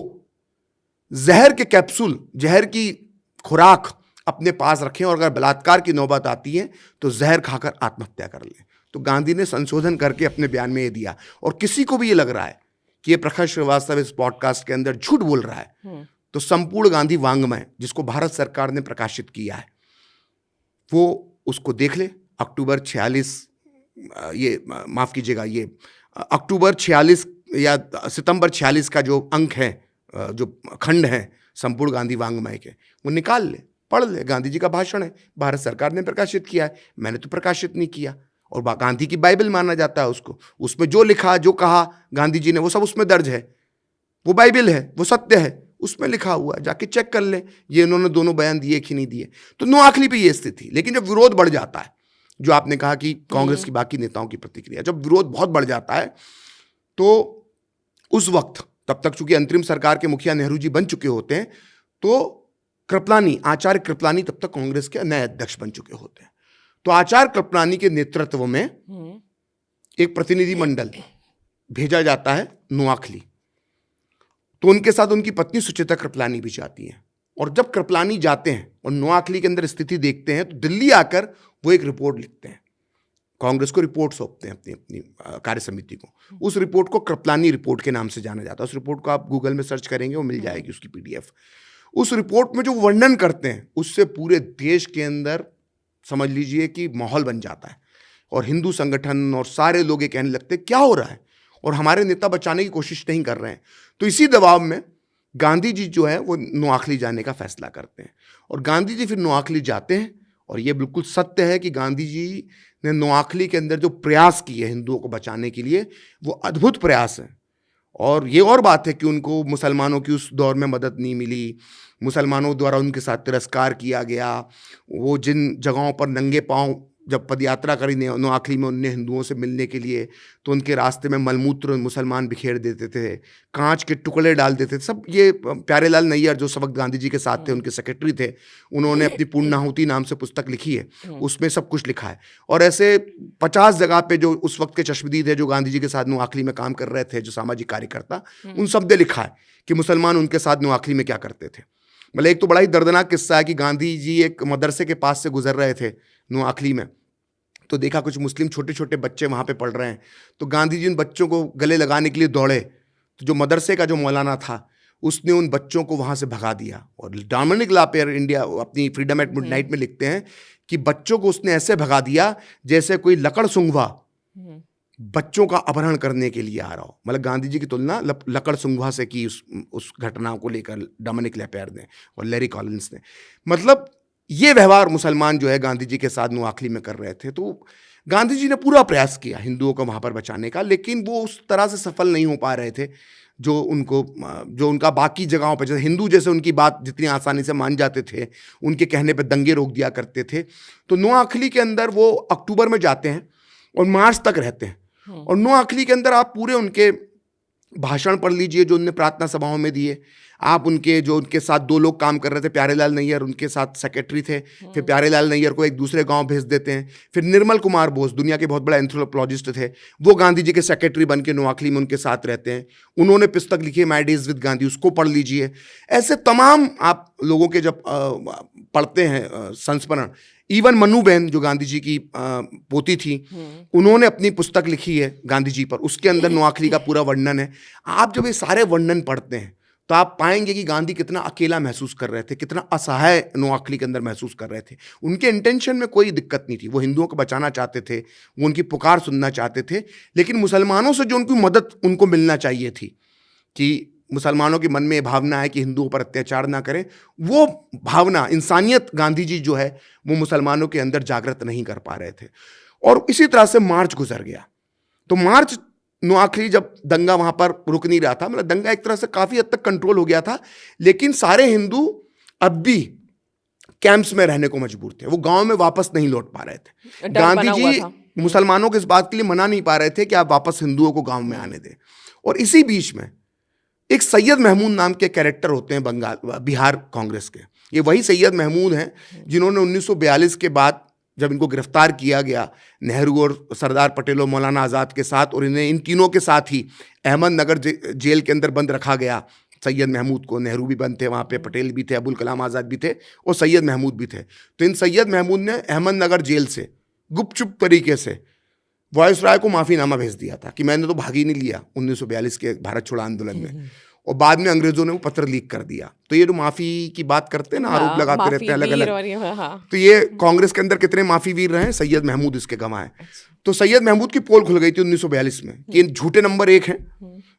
जहर के कैप्सूल, जहर की खुराक अपने पास रखें और अगर बलात्कार की नौबत आती है तो जहर खाकर आत्महत्या कर लें। तो गांधी ने संशोधन करके अपने बयान में ये दिया। और किसी को भी ये लग रहा है कि ये प्रखर श्रीवास्तव इस पॉडकास्ट के अंदर झूठ बोल रहा है, तो संपूर्ण गांधी वांग्मय जिसको भारत सरकार ने प्रकाशित किया है वो उसको देख ले। अक्टूबर 46, ये माफ कीजिएगा, ये अक्टूबर 46 या सितंबर 46 का जो अंक है, जो खंड है संपूर्ण गांधी वांग्मय के, वो निकाल ले, पढ़ ले। गांधी जी का भाषण है, भारत सरकार ने प्रकाशित किया है, मैंने तो प्रकाशित नहीं किया। और गांधी की बाइबल माना जाता है उसको। उसमें जो लिखा, जो कहा गांधी जी ने, वो सब उसमें दर्ज है। वो बाइबल है, वो सत्य है, उसमें लिखा हुआ है, जाके चेक कर ले ये इन्होंने दोनों बयान दिए कि नहीं दिए। तो नोआखली पे ये स्थिति। लेकिन जब विरोध बढ़ जाता है, जो आपने कहा कि कांग्रेस की बाकी नेताओं की प्रतिक्रिया, जब विरोध बहुत बढ़ जाता है तो उस वक्त, तब तक चूंकि अंतरिम सरकार के मुखिया नेहरू जी बन चुके होते हैं, तो कृपलानी, आचार्य कृपलानी तब तक कांग्रेस के नए अध्यक्ष बन चुके होते हैं। तो आचार्य कृपलानी के नेतृत्व में एक प्रतिनिधि मंडल भेजा जाता है नोआखली। तो उनके साथ उनकी पत्नी सुचेता कृपलानी भी जाती हैं। और जब कृपलानी जाते हैं और नोआखली के अंदर स्थिति देखते हैं, तो दिल्ली आकर वो एक रिपोर्ट लिखते हैं, कांग्रेस को रिपोर्ट सौंपते हैं, अपनी अपनी कार्य समिति को। उस रिपोर्ट को कृपलानी रिपोर्ट के नाम से जाना जाता है। उस रिपोर्ट को आप गूगल में सर्च करेंगे, वो मिल जाएगी उसकी PDF। उस रिपोर्ट में जो वर्णन करते हैं, उससे पूरे देश के अंदर समझ लीजिए कि माहौल बन जाता है। और हिंदू संगठन और सारे लोग ये कहने लगते हैं क्या हो रहा है, और हमारे नेता बचाने की कोशिश नहीं कर रहे हैं। तो इसी दबाव में गांधी जी जो है वो नोआखली जाने का फैसला करते हैं। और गांधी जी फिर नोआखली जाते हैं। और ये बिल्कुल सत्य है कि गांधी जी ने नोआखली के अंदर जो प्रयास किए हिंदुओं को बचाने के लिए, वो अद्भुत प्रयास है। और ये और बात है कि उनको मुसलमानों की उस दौर में मदद नहीं मिली, मुसलमानों द्वारा उनके साथ तिरस्कार किया गया। वो जिन जगहों पर नंगे पांव जब पदयात्रा करी नोआखली में उनने हिंदुओं से मिलने के लिए, तो उनके रास्ते में मलमूत्र मुसलमान बिखेर देते थे, कांच के टुकड़े डाल देते थे। सब ये प्यारेलाल नैयर जो सब वक्त गांधी जी के साथ थे, उनके सेक्रेटरी थे, उन्होंने अपनी पूर्णाहुति नाम से पुस्तक लिखी है, उसमें सब कुछ लिखा है। और ऐसे 50 जगह पे जो उस वक्त के चश्मदीद है, जो गांधी जी के साथ नोआखली में काम कर रहे थे, जो सामाजिक कार्यकर्ता, उन सब ने लिखा है कि मुसलमान उनके साथ नोआखली में क्या करते थे। मतलब एक तो बड़ा ही दर्दनाक किस्सा है कि गांधी जी एक मदरसे के पास से गुजर रहे थे नोआखली में, तो देखा कुछ मुस्लिम छोटे छोटे बच्चे वहाँ पे पढ़ रहे हैं। तो गांधी जी उन बच्चों को गले लगाने के लिए दौड़े, तो जो मदरसे का जो मौलाना था उसने उन बच्चों को वहाँ से भगा दिया। और डोमिनिक लापेर इंडिया अपनी फ्रीडम एट मिडनाइट में लिखते हैं कि बच्चों को उसने ऐसे भगा दिया जैसे कोई लकड़ सुंघवा बच्चों का अपहरण करने के लिए आ रहा हो। मतलब गांधी जी की तुलना लकड़ सुंघवा से की उस घटना को लेकर डोमिनिक लापेर ने और लैरी कॉलिंस ने। मतलब ये व्यवहार मुसलमान जो है गांधी जी के साथ नोआखली में कर रहे थे। तो गांधी जी ने पूरा प्रयास किया हिंदुओं को वहाँ पर बचाने का, लेकिन वो उस तरह से सफल नहीं हो पा रहे थे जो उनका बाकी जगहों पर, जैसे हिंदू जैसे उनकी बात जितनी आसानी से मान जाते थे, उनके कहने पर दंगे रोक दिया करते थे। तो नोआखली के अंदर वो अक्टूबर में जाते हैं और मार्च तक रहते हैं। और नोआखली के अंदर आप पूरे उनके भाषण पढ़ लीजिए जो उनने प्रार्थना सभाओं में दिए। आप उनके साथ दो लोग काम कर रहे थे, प्यारेलाल नैयर उनके साथ सेक्रेटरी थे, फिर प्यारेलाल नैयर को एक दूसरे गांव भेज देते हैं। फिर निर्मल कुमार बोस, दुनिया के बहुत बड़ा एंथ्रोपोलॉजिस्ट थे, वो गांधी जी के सेक्रेटरी बन के नोआखली में उनके साथ रहते हैं। उन्होंने पुस्तक लिखी है माई डेज विद गांधी, उसको पढ़ लीजिए। ऐसे तमाम आप लोगों के जब पढ़ते हैं संस्मरण, इवन मन्नूबेन जो गांधी जी की पोती थी, उन्होंने अपनी पुस्तक लिखी है गांधी जी पर, उसके अंदर नोआखली का पूरा वर्णन है। आप जब ये सारे वर्णन पढ़ते हैं तो आप पाएंगे कि गांधी कितना अकेला महसूस कर रहे थे, कितना असहाय नोआखली के अंदर महसूस कर रहे थे। उनके इंटेंशन में कोई दिक्कत नहीं थी, वो हिंदुओं को बचाना चाहते थे, वो उनकी पुकार सुनना चाहते थे, लेकिन मुसलमानों से जो उनकी मदद उनको मिलना चाहिए थी, कि मुसलमानों के मन में भावना है कि हिंदुओं पर अत्याचार ना करें, वो भावना, इंसानियत गांधी जी जो है वो मुसलमानों के अंदर जागृत नहीं कर पा रहे थे। और इसी तरह से मार्च गुजर गया। तो मार्च नोआखली जब दंगा वहां पर रुक नहीं रहा था, मतलब दंगा एक तरह से काफी हद तक कंट्रोल हो गया था, लेकिन सारे हिंदू अब भी कैंप्स में रहने को मजबूर थे, वो गांव में वापस नहीं लौट पा रहे थे। गांधी जी मुसलमानों को इस बात के लिए मना नहीं पा रहे थे कि आप वापस हिंदुओं को गांव में आने दें। और इसी बीच में एक सैयद महमूद नाम के कैरेक्टर होते हैं बिहार कांग्रेस के। ये वही सैयद महमूद हैं जिन्होंने 1942 के बाद जब इनको गिरफ्तार किया गया नेहरू और सरदार पटेल और मौलाना आज़ाद के साथ, और इन्हें इन तीनों के साथ ही अहमदनगर जेल के अंदर बंद रखा गया। सैयद महमूद को, नेहरू भी बंद थे वहाँ पे, पटेल भी थे, अबुल कलाम आज़ाद भी थे और सैयद महमूद भी थे। तो इन सैयद महमूद ने अहमदनगर जेल से गुपचुप तरीके से वायसराय को माफ़ीनामा भेज दिया था कि मैंने तो भाग ही नहीं लिया 1942 के भारत छोड़ो आंदोलन में। और बाद में अंग्रेजों ने वो पत्र लीक कर दिया। तो ये जो माफ़ी की बात करते हैं ना, आरोप लगाते रहते हैं अलग अलग, तो ये कांग्रेस के अंदर कितने माफ़ी वीर रहे, सैयद महमूद इसके गवाह हैं। तो सैयद महमूद की पोल खुल गई थी 1942 में कि इन झूठे नंबर 1 हैं,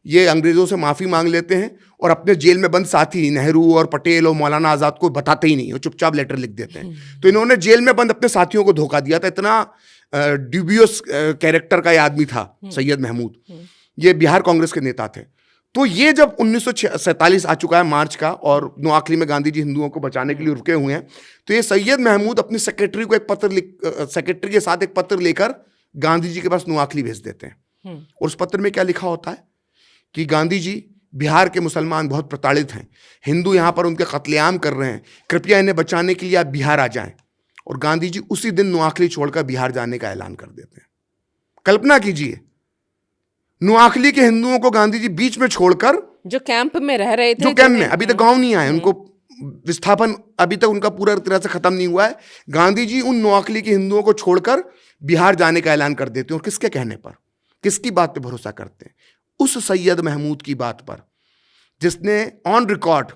ये अंग्रेजों से माफ़ी मांग लेते हैं और अपने जेल में बंद साथी नेहरू और पटेल और मौलाना आज़ाद को बताते ही नहीं, वो चुपचाप लेटर लिख देते हैं। तो इन्होंने जेल में बंद अपने साथियों को धोखा दिया था। इतना ड्यूबियस कैरेक्टर का ये आदमी था सैयद महमूद, ये बिहार कांग्रेस के नेता थे। तो ये जब 1947 आ चुका है मार्च का, और नोआखली में गांधी जी हिंदुओं को बचाने के लिए रुके हुए हैं, तो ये सैयद महमूद अपनी सेक्रेटरी को एक पत्र सेक्रेटरी के साथ एक पत्र लेकर गांधी जी के पास नोआखली भेज देते हैं। और उस पत्र में क्या लिखा होता है कि गांधी जी, बिहार के मुसलमान बहुत प्रताड़ित हैं, हिंदू यहाँ पर उनके कत्लेआम कर रहे हैं, कृपया इन्हें बचाने के लिए आप बिहार आ जाएं। और गांधी जी उसी दिन नोआखली छोड़कर बिहार जाने का ऐलान कर देते हैं। कल्पना कीजिए, नोआखली के हिंदुओं को गांधी जी बीच में छोड़कर, जो कैंप में रह रहे थे, जो कैंप में अभी तक गांव नहीं आए, उनको विस्थापन अभी तक उनका पूरा तरह से खत्म नहीं हुआ है, गांधी जी उन नोआखली के हिंदुओं को छोड़कर बिहार जाने का ऐलान कर देते हैं। और किसके कहने पर, किसकी बात पे भरोसा करते हैं? उस सैयद महमूद की बात पर, जिसने ऑन रिकॉर्ड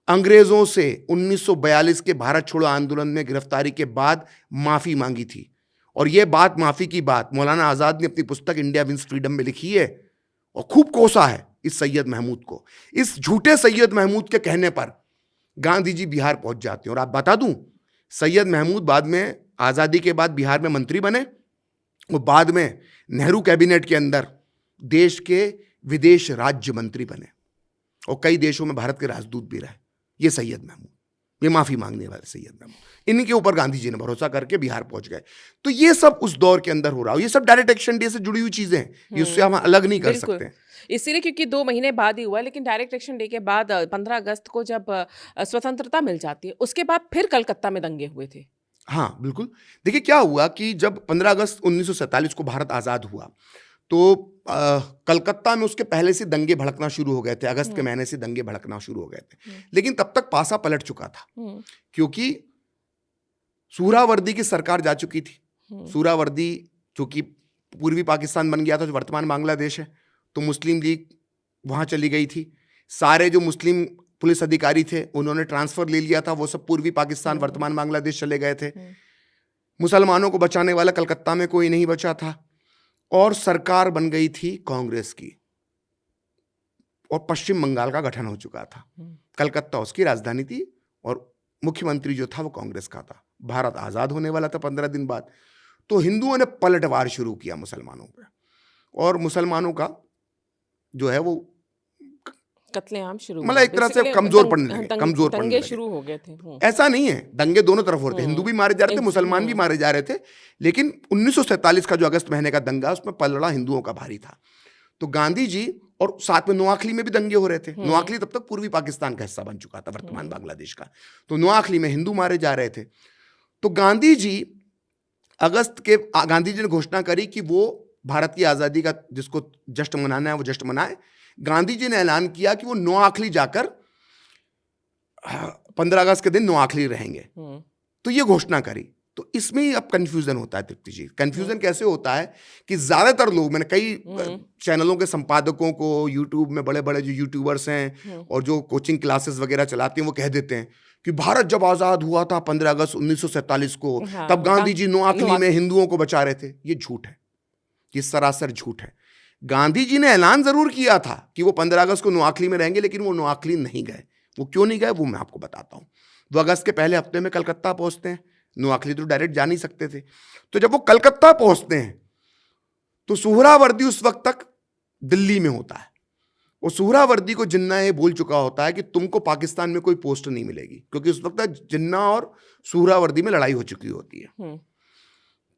अंग्रेजों से 1942 के भारत छोड़ो आंदोलन में गिरफ्तारी के बाद माफी मांगी थी। और यह बात, माफी की बात, मौलाना आज़ाद ने अपनी पुस्तक इंडिया विंस फ्रीडम में लिखी है और खूब कोसा है इस सैयद महमूद को। इस झूठे सैयद महमूद के कहने पर गांधी जी बिहार पहुंच जाते हैं। और आप बता दूं, सैयद महमूद बाद में, आज़ादी के बाद बिहार में मंत्री बने और बाद में नेहरू कैबिनेट के अंदर देश के विदेश राज्य मंत्री बने और कई देशों में भारत के राजदूत भी रहे। ये सैयद महमूद, ये माफी मांगने वाले सैयद महमूद, इनके ऊपर गांधी जी ने भरोसा करके बिहार पहुंच गए। तो ये सब उस दौर के अंदर हो रहा हो, ये सब डायरेक्ट एक्शन डे से जुड़ी हुई चीजें हैं, ये उससे हम अलग नहीं कर सकते। इसीलिए क्योंकि 2 महीने बाद ही हुआ, लेकिन डायरेक्ट एक्शन डे के बाद 15 अगस्त को जब स्वतंत्रता मिल जाती है, उसके बाद फिर कलकत्ता में दंगे हुए थे। हाँ बिल्कुल। देखिए क्या हुआ कि जब 15 अगस्त 1947 को भारत आज़ाद हुआ, तो कलकत्ता में उसके पहले से दंगे भड़कना शुरू हो गए थे। अगस्त के महीने से दंगे भड़कना शुरू हो गए थे, लेकिन तब तक पासा पलट चुका था, क्योंकि सुहरावर्दी की सरकार जा चुकी थी। सुहरावर्दी चूंकि पूर्वी पाकिस्तान बन गया था, जो वर्तमान बांग्लादेश है, तो मुस्लिम लीग वहाँ चली गई थी। सारे जो मुस्लिम पुलिस अधिकारी थे उन्होंने ट्रांसफर ले लिया था, वो सब पूर्वी पाकिस्तान वर्तमान बांग्लादेश चले गए थे। मुसलमानों को बचाने वाला कलकत्ता में कोई नहीं बचा था और सरकार बन गई थी कांग्रेस की, और पश्चिम बंगाल का गठन हो चुका था। कलकत्ता उसकी राजधानी थी और मुख्यमंत्री जो था वो कांग्रेस का था। भारत आज़ाद होने वाला था 15 दिन बाद। तो हिंदुओं ने पलटवार शुरू किया मुसलमानों पे, और मुसलमानों का जो है वो कत्लेआम शुरू, मतलब एक तरह से कमजोर पड़ने लगे, कमजोर पड़ने लगे, शुरू हो गए थे। ऐसा नहीं है, दंगे दोनों तरफ हो रहे थे, हिंदू भी मारे जा रहे थे, मुसलमान भी मारे जा रहे थे। लेकिन 1947 का जो अगस्त महीने का दंगा, उसमें पलड़ा हिंदुओं का भारी था। तो गांधी जी, और साथ में नोआखली में भी दंगे हो रहे थे। नोआखली तब तक पूर्वी पाकिस्तान का हिस्सा बन चुका था, वर्तमान बांग्लादेश का। तो नोआखली में हिंदू मारे जा रहे थे। तो गांधी जी गांधी जी ने घोषणा करी कि वो भारत की आज़ादी का जिसको जश्न मनाना है वो जश्न मनाए। गांधी जी ने ऐलान किया कि वो नोआखली जाकर 15 अगस्त के दिन नोआखली रहेंगे। तो ये घोषणा करी। तो इसमें ही अब कंफ्यूजन होता है तृप्ति जी। कंफ्यूजन कैसे होता है कि ज्यादातर लोग, मैंने कई चैनलों के संपादकों को, यूट्यूब में बड़े बड़े जो यूट्यूबर्स हैं और जो कोचिंग क्लासेस वगैरह चलाते हैं, वो कह देते हैं कि भारत जब आजाद हुआ था 15 अगस्त 1947 को, तब गांधी जी नोआखली में हिंदुओं को बचा रहे थे। ये झूठ है, ये सरासर झूठ है। गांधी जी ने ऐलान जरूर किया था कि वो 15 अगस्त को नोआखली में रहेंगे, लेकिन वो नोआखली नहीं गए। वो क्यों नहीं गए वो मैं आपको बताता हूं। 2 अगस्त के पहले हफ्ते में कलकत्ता पहुंचते हैं। नोआखली तो डायरेक्ट जा नहीं सकते थे। तो जब वो कलकत्ता पहुंचते हैं तो सुहरावर्दी उस वक्त तक दिल्ली में होता है। और सुहरावर्दी को जिन्ना ये बोल चुका होता है कि तुमको पाकिस्तान में कोई पोस्ट नहीं मिलेगी, क्योंकि उस वक्त तक जिन्ना और सुहरावर्दी में लड़ाई हो चुकी होती है।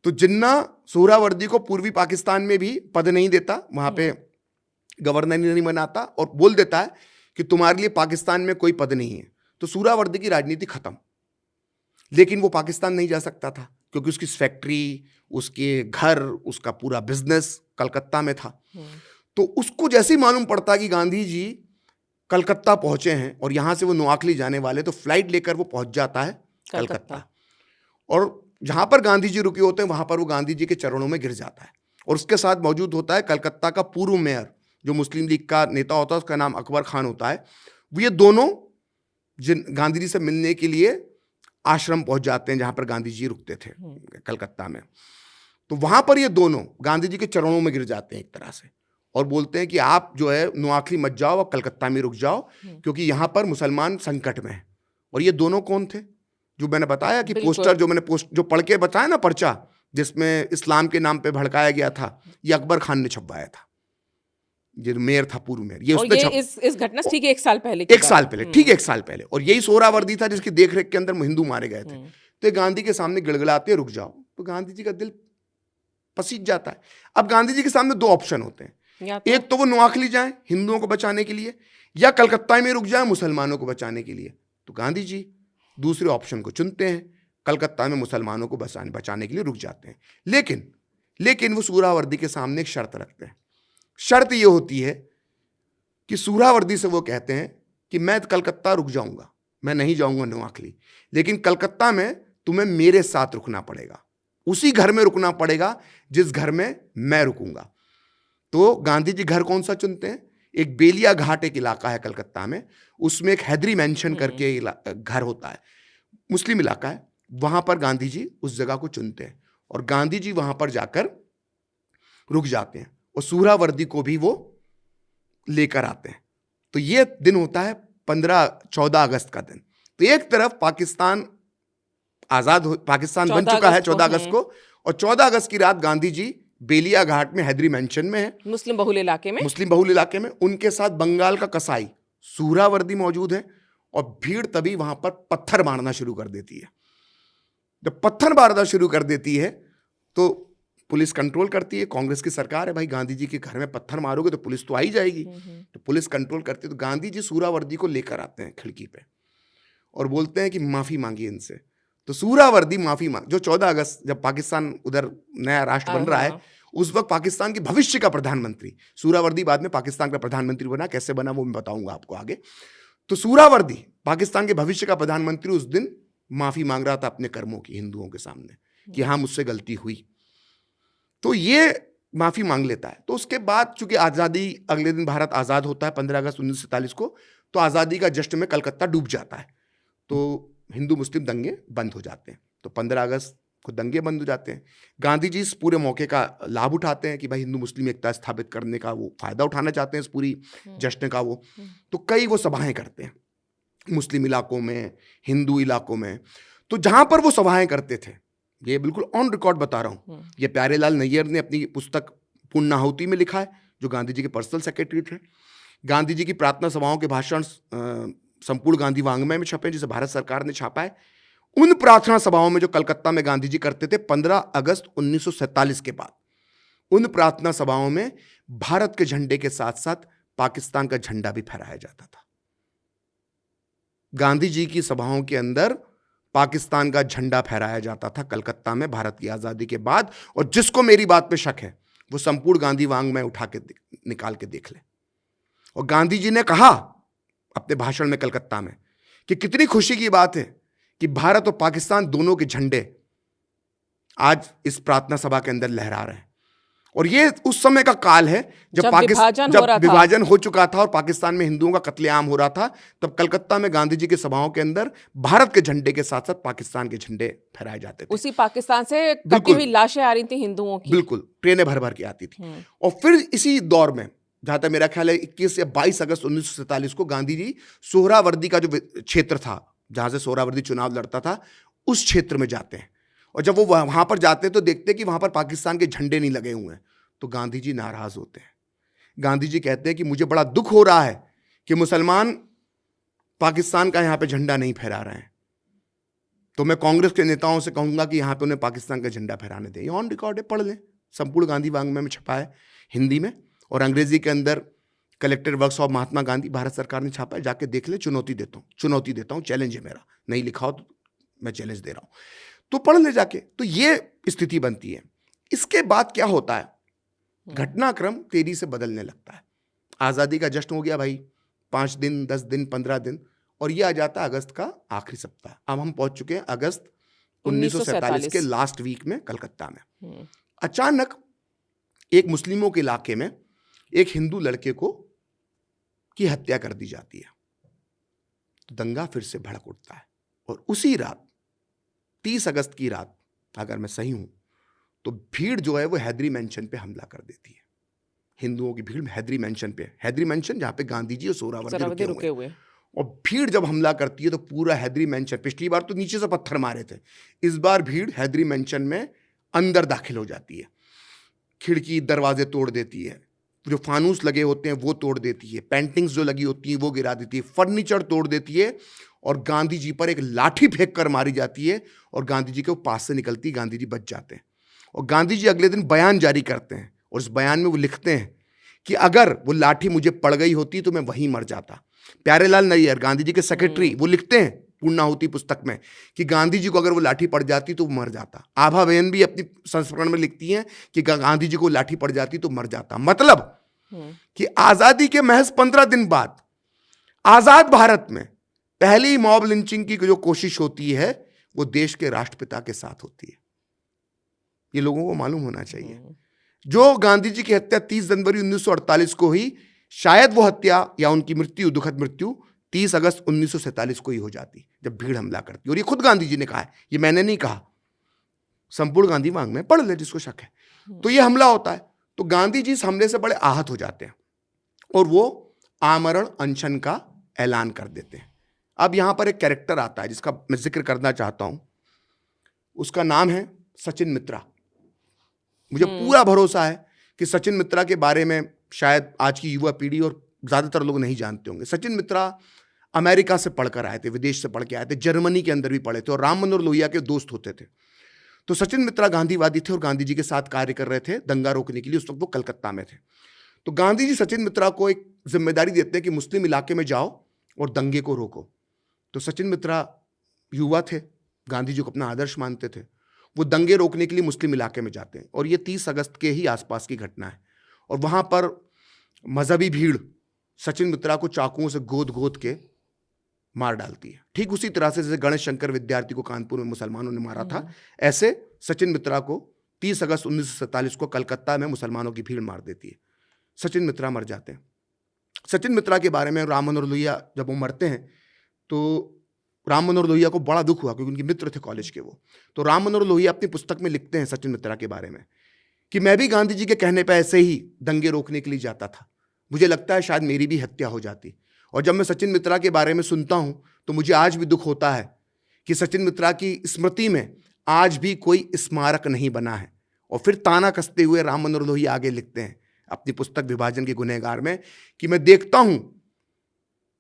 तो जिन्ना सुहरावर्दी को पूर्वी पाकिस्तान में भी पद नहीं देता, वहां पे गवर्नर नहीं बनाता, और बोल देता है कि तुम्हारे लिए पाकिस्तान में कोई पद नहीं है। तो सुहरावर्दी की राजनीति खत्म। लेकिन वो पाकिस्तान नहीं जा सकता था, क्योंकि उसकी फैक्ट्री, उसके घर, उसका पूरा बिजनेस कलकत्ता में था। तो उसको जैसे ही मालूम पड़ता कि गांधी जी कलकत्ता पहुंचे हैं और यहां से वो नोआखली जाने वाले, तो फ्लाइट लेकर वो पहुंच जाता है कलकत्ता। और जहां पर गांधी जी रुके होते हैं वहां पर वो गांधी जी के चरणों में गिर जाता है। और उसके साथ मौजूद होता है कलकत्ता का पूर्व मेयर, जो मुस्लिम लीग का नेता होता है, उसका नाम अकबर खान होता है। ये दोनों गांधी जी से मिलने के लिए आश्रम पहुंच जाते हैं जहां पर गांधी जी रुकते थे कलकत्ता में। तो वहां पर ये दोनों गांधी जी के चरणों में गिर जाते हैं एक तरह से, और बोलते हैं कि आप जो है नोआखली मत जाओ और कलकत्ता में रुक जाओ, क्योंकि यहां पर मुसलमान संकट में है। और ये दोनों कौन थे? जो मैंने बताया कि पोस्टर जो पढ़ के बताया ना, पर्चा जिसमें इस्लाम के नाम पे भड़काया गया था, ये अकबर खान ने छपवाया था। ये मेयर था, पूर्व मेयर। ये उसने इस घटना ठीक 1 साल पहले ठीक 1 साल पहले। और यही सोहरावर्दी था जिसकी देखरेख के अंदर हिंदू मारे गए थे। तो ये गांधी के सामने गिड़गिड़ाते रुक जाओ, तो गांधी जी का दिल पसीज जाता है। अब गांधी जी के सामने 2 ऑप्शन होते हैं, एक तो वो नोआखली जाए हिंदुओं को बचाने के लिए, या कलकत्ता में रुक जाए मुसलमानों को बचाने के लिए। तो गांधी जी दूसरे ऑप्शन को चुनते हैं, कलकत्ता में मुसलमानों को बचाने के लिए रुक जाते हैं। लेकिन वो सुहरावर्दी के सामने एक शर्त रखते हैं। शर्त ये होती है कि सुहरावर्दी से वो कहते हैं कि मैं कलकत्ता रुक जाऊंगा, मैं नहीं जाऊंगा नोआखली, लेकिन कलकत्ता में तुम्हें मेरे साथ रुकना पड़ेगा, उसी घर में रुकना पड़ेगा जिस घर में मैं रुकूंगा। तो गांधी जी घर कौन सा चुनते हैं? एक बेलिया घाट एक इलाका है कलकत्ता में, उसमें एक हैदरी मैंशन करके घर होता है, मुस्लिम इलाका है। वहां पर गांधी जी उस जगह को चुनते हैं और गांधी जी वहां पर जाकर रुक जाते हैं, और सुहरावर्दी को भी वो लेकर आते हैं। तो ये दिन होता है 14 अगस्त का दिन। तो एक तरफ पाकिस्तान बन चुका है 14 अगस्त को, और 14 अगस्त की रात गांधी जी बेलिया घाट में हैदरी मैंशन में है, मुस्लिम बहुल इलाके में। उनके साथ बंगाल का कसाई सुहरावर्दी मौजूद है, और भीड़ तभी वहां पर पत्थर मारना शुरू कर देती है। जब पत्थर मारना शुरू कर देती है तो पुलिस कंट्रोल करती है। कांग्रेस की सरकार है भाई, गांधी जी के घर में पत्थर मारोगे तो पुलिस तो आ ही जाएगी। तो पुलिस कंट्रोल करती है। तो गांधी जी सुहरावर्दी को लेकर आते हैं खिड़की पे और बोलते हैं कि माफी मांगी इनसे। तो सुहरावर्दी माफी मांग, जो 14 अगस्त जब पाकिस्तान उधर नया राष्ट्र बन रहा है, उस वक्त पाकिस्तान के भविष्य का प्रधानमंत्री सुहरावर्दी, बाद में पाकिस्तान का प्रधानमंत्री बना, कैसे बना वो मैं बताऊंगा आपको आगे। तो सुहरावर्दी पाकिस्तान के भविष्य का प्रधानमंत्री उस दिन माफी मांग रहा था अपने कर्मों की हिंदुओं के सामने कि हाँ मुझसे गलती हुई। तो ये माफी मांग लेता है। तो उसके बाद चूंकि आज़ादी, अगले दिन भारत आज़ाद होता है 15 अगस्त 1947 को, तो आज़ादी का जश्न में कलकत्ता डूब जाता है। तो हिंदू मुस्लिम दंगे बंद हो जाते हैं। तो 15 अगस्त को दंगे बंद हो जाते हैं। गांधी जी इस पूरे मौके का लाभ उठाते हैं कि भाई हिंदू मुस्लिम एकता स्थापित करने का वो फायदा उठाना चाहते हैं इस पूरी जश्न का वो। तो कई वो सभाएं करते हैं मुस्लिम इलाकों में, हिंदू इलाकों में। तो जहां पर वो सभाएं करते थे, ये बिल्कुल ऑन रिकॉर्ड बता रहा हूं, ये प्यारेलाल नैयर ने अपनी पुस्तक पुण्याहुति में लिखा है, जो गांधी जी के पर्सनल सेक्रेटरी थे। गांधी जी की प्रार्थना सभाओं के भाषण संपूर्ण गांधी वांग्मय में छपे, जिसे भारत सरकार ने छापा है। उन प्रार्थना सभाओं में जो कलकत्ता में गांधी जी करते थे 15 अगस्त 1947 के बाद, उन प्रार्थना सभाओं में भारत के झंडे के साथ साथ पाकिस्तान का झंडा भी फहराया जाता था। गांधी जी की सभाओं के अंदर पाकिस्तान का झंडा फहराया जाता था कलकत्ता में भारत की आजादी के बाद। और जिसको मेरी बात पे शक है वो संपूर्ण गांधी वांग्मय उठा के निकाल के देख ले। और गांधी जी ने कहा अपने भाषण में कलकत्ता में कि कितनी खुशी की बात है कि भारत और पाकिस्तान दोनों के झंडे आज इस प्रार्थना सभा के अंदर लहरा रहे हैं। और ये उस समय का काल है जब विभाजन हो चुका था और पाकिस्तान में हिंदुओं का कत्लेआम हो रहा था। तब कलकत्ता में गांधी जी की सभाओं के अंदर भारत के झंडे के साथ साथ पाकिस्तान के झंडे फहराए जाते थे। उसी पाकिस्तान से कटी हुई लाशें आ रही थी हिंदुओं की, बिल्कुल ट्रेनें भर भर के आती थी। और फिर इसी दौर में जहां तक मेरा ख्याल है 21 या 22 अगस्त 1947 को गांधी जी सोहरावर्दी का जो क्षेत्र था जहां से सोहरावर्दी चुनाव लड़ता था उस क्षेत्र में जाते हैं। और जब वो वहां पर जाते हैं तो देखते हैं कि वहां पर पाकिस्तान के झंडे नहीं लगे हुए हैं। तो गांधी जी नाराज होते हैं। गांधी जी कहते हैं कि मुझे बड़ा दुख हो रहा है कि मुसलमान पाकिस्तान का यहां पे झंडा नहीं फहरा रहे हैं। तो मैं कांग्रेस के नेताओं से कहूंगा कि यहां पे उन्हें पाकिस्तान का झंडा फहराने दें। ये ऑन रिकॉर्ड है, पढ़ लें। संपूर्ण गांधी वांग्मय में छपा है हिंदी में, और अंग्रेजी के अंदर collected works of Mahatma Gandhi Bharat सरकार ने छापा है, जाके देख ले। चुनौती देता हूं, चैलेंज है मेरा। नहीं लिखा हो तो मैं चैलेंज दे रहा हूं, तो पढ़ ले जाके। तो ये स्थिति बनती है। इसके बाद क्या होता है, घटनाक्रम तेजी से बदलने लगता है। आजादी का जश्न हो गया भाई, 5 दिन 10 दिन 15 दिन, और ये आ जाता है अगस्त का आखिरी सप्ताह। अब हम पहुंच चुके हैं अगस्त 1947 के लास्ट वीक में कलकत्ता में। अचानक एक मुस्लिमों के इलाके में एक हिंदू लड़के की हत्या कर दी जाती है। तो दंगा फिर से भड़क उठता है। और उसी रात 30 अगस्त की रात, अगर मैं सही हूं, तो भीड़ जो है वो हैदरी मैंशन पे हमला कर देती है। हिंदुओं की भीड़ हैदरी मैंशन पे, हैदरी मैंशन जहां पे गांधी जी और सोहरावर्दी रुके हुए। और भीड़ जब हमला करती है तो पूरा हैदरी मैंशन, पिछली बार तो नीचे से पत्थर मारे थे, इस बार भीड़ हैदरी मैंशन में अंदर दाखिल हो जाती है। खिड़की दरवाजे तोड़ देती है, जो फानूस लगे होते हैं वो तोड़ देती है, पेंटिंग्स जो लगी होती हैं वो गिरा देती है, फर्नीचर तोड़ देती है, और गांधी जी पर एक लाठी फेंक कर मारी जाती है। और गांधी जी के पास से निकलती है, गांधी जी बच जाते हैं। और गांधी जी अगले दिन बयान जारी करते हैं, और उस बयान में वो लिखते हैं कि अगर वो लाठी मुझे पड़ गई होती तो मैं वहीं मर जाता। प्यारेलाल नैयर, गांधी जी के सेक्रेटरी, वो लिखते हैं पूर्णाहुति पुस्तक में कि गांधी जी को अगर वो लाठी पड़ जाती तो वो मर जाता। आभा बहन भी अपनी संस्मरण में लिखती हैं कि गांधी जी को लाठी पड़ जाती तो मर जाता। मतलब कि आजादी के महज 15 दिन बाद आजाद भारत में पहली मॉब लिंचिंग की जो कोशिश होती है वो देश के राष्ट्रपिता के साथ होती है। ये लोगों को मालूम होना चाहिए। जो गांधी जी की हत्या 30 जनवरी 1948 को हुई, शायद वो हत्या या उनकी मृत्यु, दुखद मृत्यु 30 अगस्त 1947 को ही हो जाती, जब भीड़ हमला करती। और ये खुद गांधी जी ने कहा है, ये मैंने नहीं कहा। संपूर्ण गांधी वांग्मय पढ़ ले जिसको शक है। तो ये हमला होता है, तो गांधी जी इस हमले से बड़े आहत हो जाते हैं और वो आमरण अनशन का ऐलान कर देते हैं। अब यहां पर एक कैरेक्टर आता है जिसका मैं जिक्र करना चाहता हूं। उसका नाम है सचिन मित्रा। मुझे पूरा भरोसा है कि सचिन मित्रा के बारे में शायद आज की युवा पीढ़ी और ज्यादातर लोग नहीं जानते होंगे। सचिन मित्रा अमेरिका से पढ़कर आए थे, विदेश से पढ़ के आए थे, जर्मनी के अंदर भी पढ़े थे और राम मनोहर लोहिया के दोस्त होते थे। तो सचिन मित्रा गांधीवादी थे और गांधी जी के साथ कार्य कर रहे थे दंगा रोकने के लिए। उस वक्त वो कलकत्ता में थे। तो गांधी जी सचिन मित्रा को एक जिम्मेदारी देते हैं कि मुस्लिम इलाके में जाओ और दंगे को रोको। तो सचिन मित्रा युवा थे, गांधी जी को अपना आदर्श मानते थे। वो दंगे रोकने के लिए मुस्लिम इलाके में जाते हैं और ये 30 अगस्त के ही आसपास की घटना है। और वहां पर मजहबी भीड़ सचिन मित्रा को चाकुओं से गोद के मार डालती है। ठीक उसी तरह से जैसे गणेश शंकर विद्यार्थी को कानपुर में मुसलमानों ने मारा था, ऐसे सचिन मित्रा को 30 अगस्त 1947 को कलकत्ता में मुसलमानों की भीड़ मार देती है। सचिन मित्रा मर जाते हैं। सचिन मित्रा के बारे में राम मनोहर लोहिया जब वो मरते हैं तो राम मनोहर लोहिया को बड़ा दुख हुआ क्योंकि उनके मित्र थे कॉलेज के वो। तो राम मनोहर लोहिया अपनी पुस्तक में लिखते हैं सचिन मित्रा के बारे में कि मैं भी गांधी जी के कहने पर ऐसे ही दंगे रोकने के लिए जाता था। मुझे लगता है शायद मेरी भी हत्या हो जाती। और जब मैं सचिन मित्रा के बारे में सुनता हूं तो मुझे आज भी दुख होता है कि सचिन मित्रा की स्मृति में आज भी कोई स्मारक नहीं बना है। और फिर ताना कसते हुए राम मनोहर लोहिया आगे लिखते हैं अपनी पुस्तक विभाजन के गुनहगार में कि मैं देखता हूं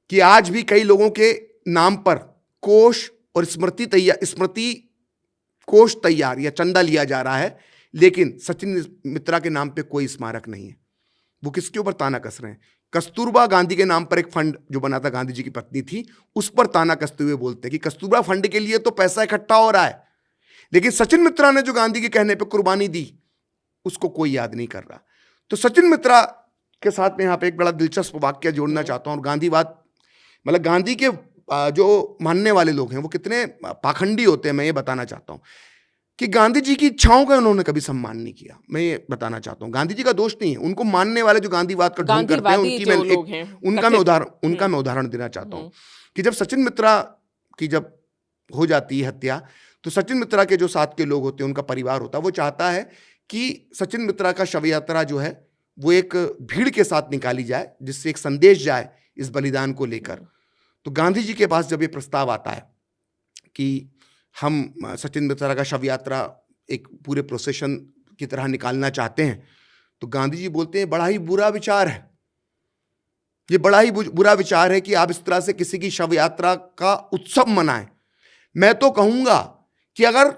कि आज भी कई लोगों के नाम पर कोष और स्मृति कोष तैयार या चंदा लिया जा रहा है। लेकिन सचिन मित्रा के नाम पे कोई स्मारक नहीं है। वो किसके ऊपर ताना कस रहे हैं? कस्तूरबा गांधी के नाम पर एक फंड जो बना था, गांधी जी की पत्नी थी, उस पर ताना कसते हुए बोलते हैं कि कस्तूरबा फंड के लिए तो पैसा इकट्ठा हो रहा है, लेकिन सचिन मित्रा ने जो गांधी के कहने पर कुर्बानी दी उसको कोई याद नहीं कर रहा। तो सचिन मित्रा के साथ में यहाँ पे एक बड़ा दिलचस्प वाक्य जोड़ना चाहता हूँ। और गांधीवाद, मतलब गांधी के जो मानने वाले लोग हैं वो कितने पाखंडी होते हैं, मैं ये बताना चाहता हूँ कि गांधी जी की इच्छाओं का उन्होंने कभी सम्मान नहीं किया। मैं ये बताना चाहता हूँ, गांधी जी का दोष नहीं है, उनको मानने वाले जो गांधीवाद का ढोंग करते हैं उनका मैं उदाहरण देना चाहता हूँ कि जब सचिन मित्रा की जब हो जाती है हत्या, तो सचिन मित्रा के जो साथ के लोग होते हैं, उनका परिवार होता है, वो चाहता है कि सचिन मित्रा का शव यात्रा जो है वो एक भीड़ के साथ निकाली जाए, जिससे एक संदेश जाए इस बलिदान को लेकर। तो गांधी जी के पास जब ये प्रस्ताव आता है कि हम सचिन मित्रा का शव यात्रा एक पूरे प्रोसेशन की तरह निकालना चाहते हैं, तो गांधी जी बोलते हैं बड़ा ही बुरा विचार है, ये बड़ा ही बुरा विचार है कि आप इस तरह से किसी की शव यात्रा का उत्सव मनाएं। मैं तो कहूंगा कि अगर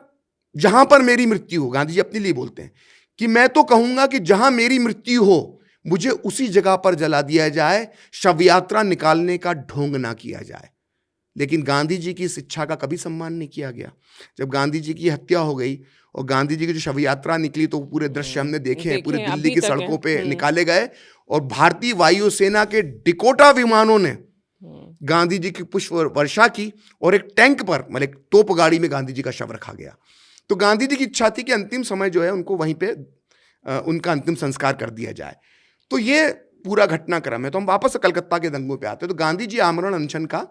जहां पर मेरी मृत्यु हो, गांधी जी अपने लिए बोलते हैं कि मैं तो कहूंगा कि जहां मेरी मृत्यु हो मुझे उसी जगह पर जला दिया जाए, शव यात्रा निकालने का ढोंग ना किया जाए। लेकिन गांधी जी की इस इच्छा का कभी सम्मान नहीं किया गया। जब गांधी जी की हत्या हो गई और गांधी जी की जो शव यात्रा निकली, तो पूरे दृश्य हमने देखे हैं, पूरे दिल्ली की सड़कों पे निकाले गए और भारतीय वायुसेना के डिकोटा विमानों ने गांधी जी की पुष्प वर्षा की और एक टैंक पर, मतलब एक तोप गाड़ी में गांधी जी का शव रखा गया। तो गांधी जी की इच्छा थी कि अंतिम समय जो है उनको वहीं पे उनका अंतिम संस्कार कर दिया जाए। तो ये पूरा घटनाक्रम है। तो हम वापस कलकत्ता के दंगों पे आते हैं। तो गांधी जी आमरण अनशन का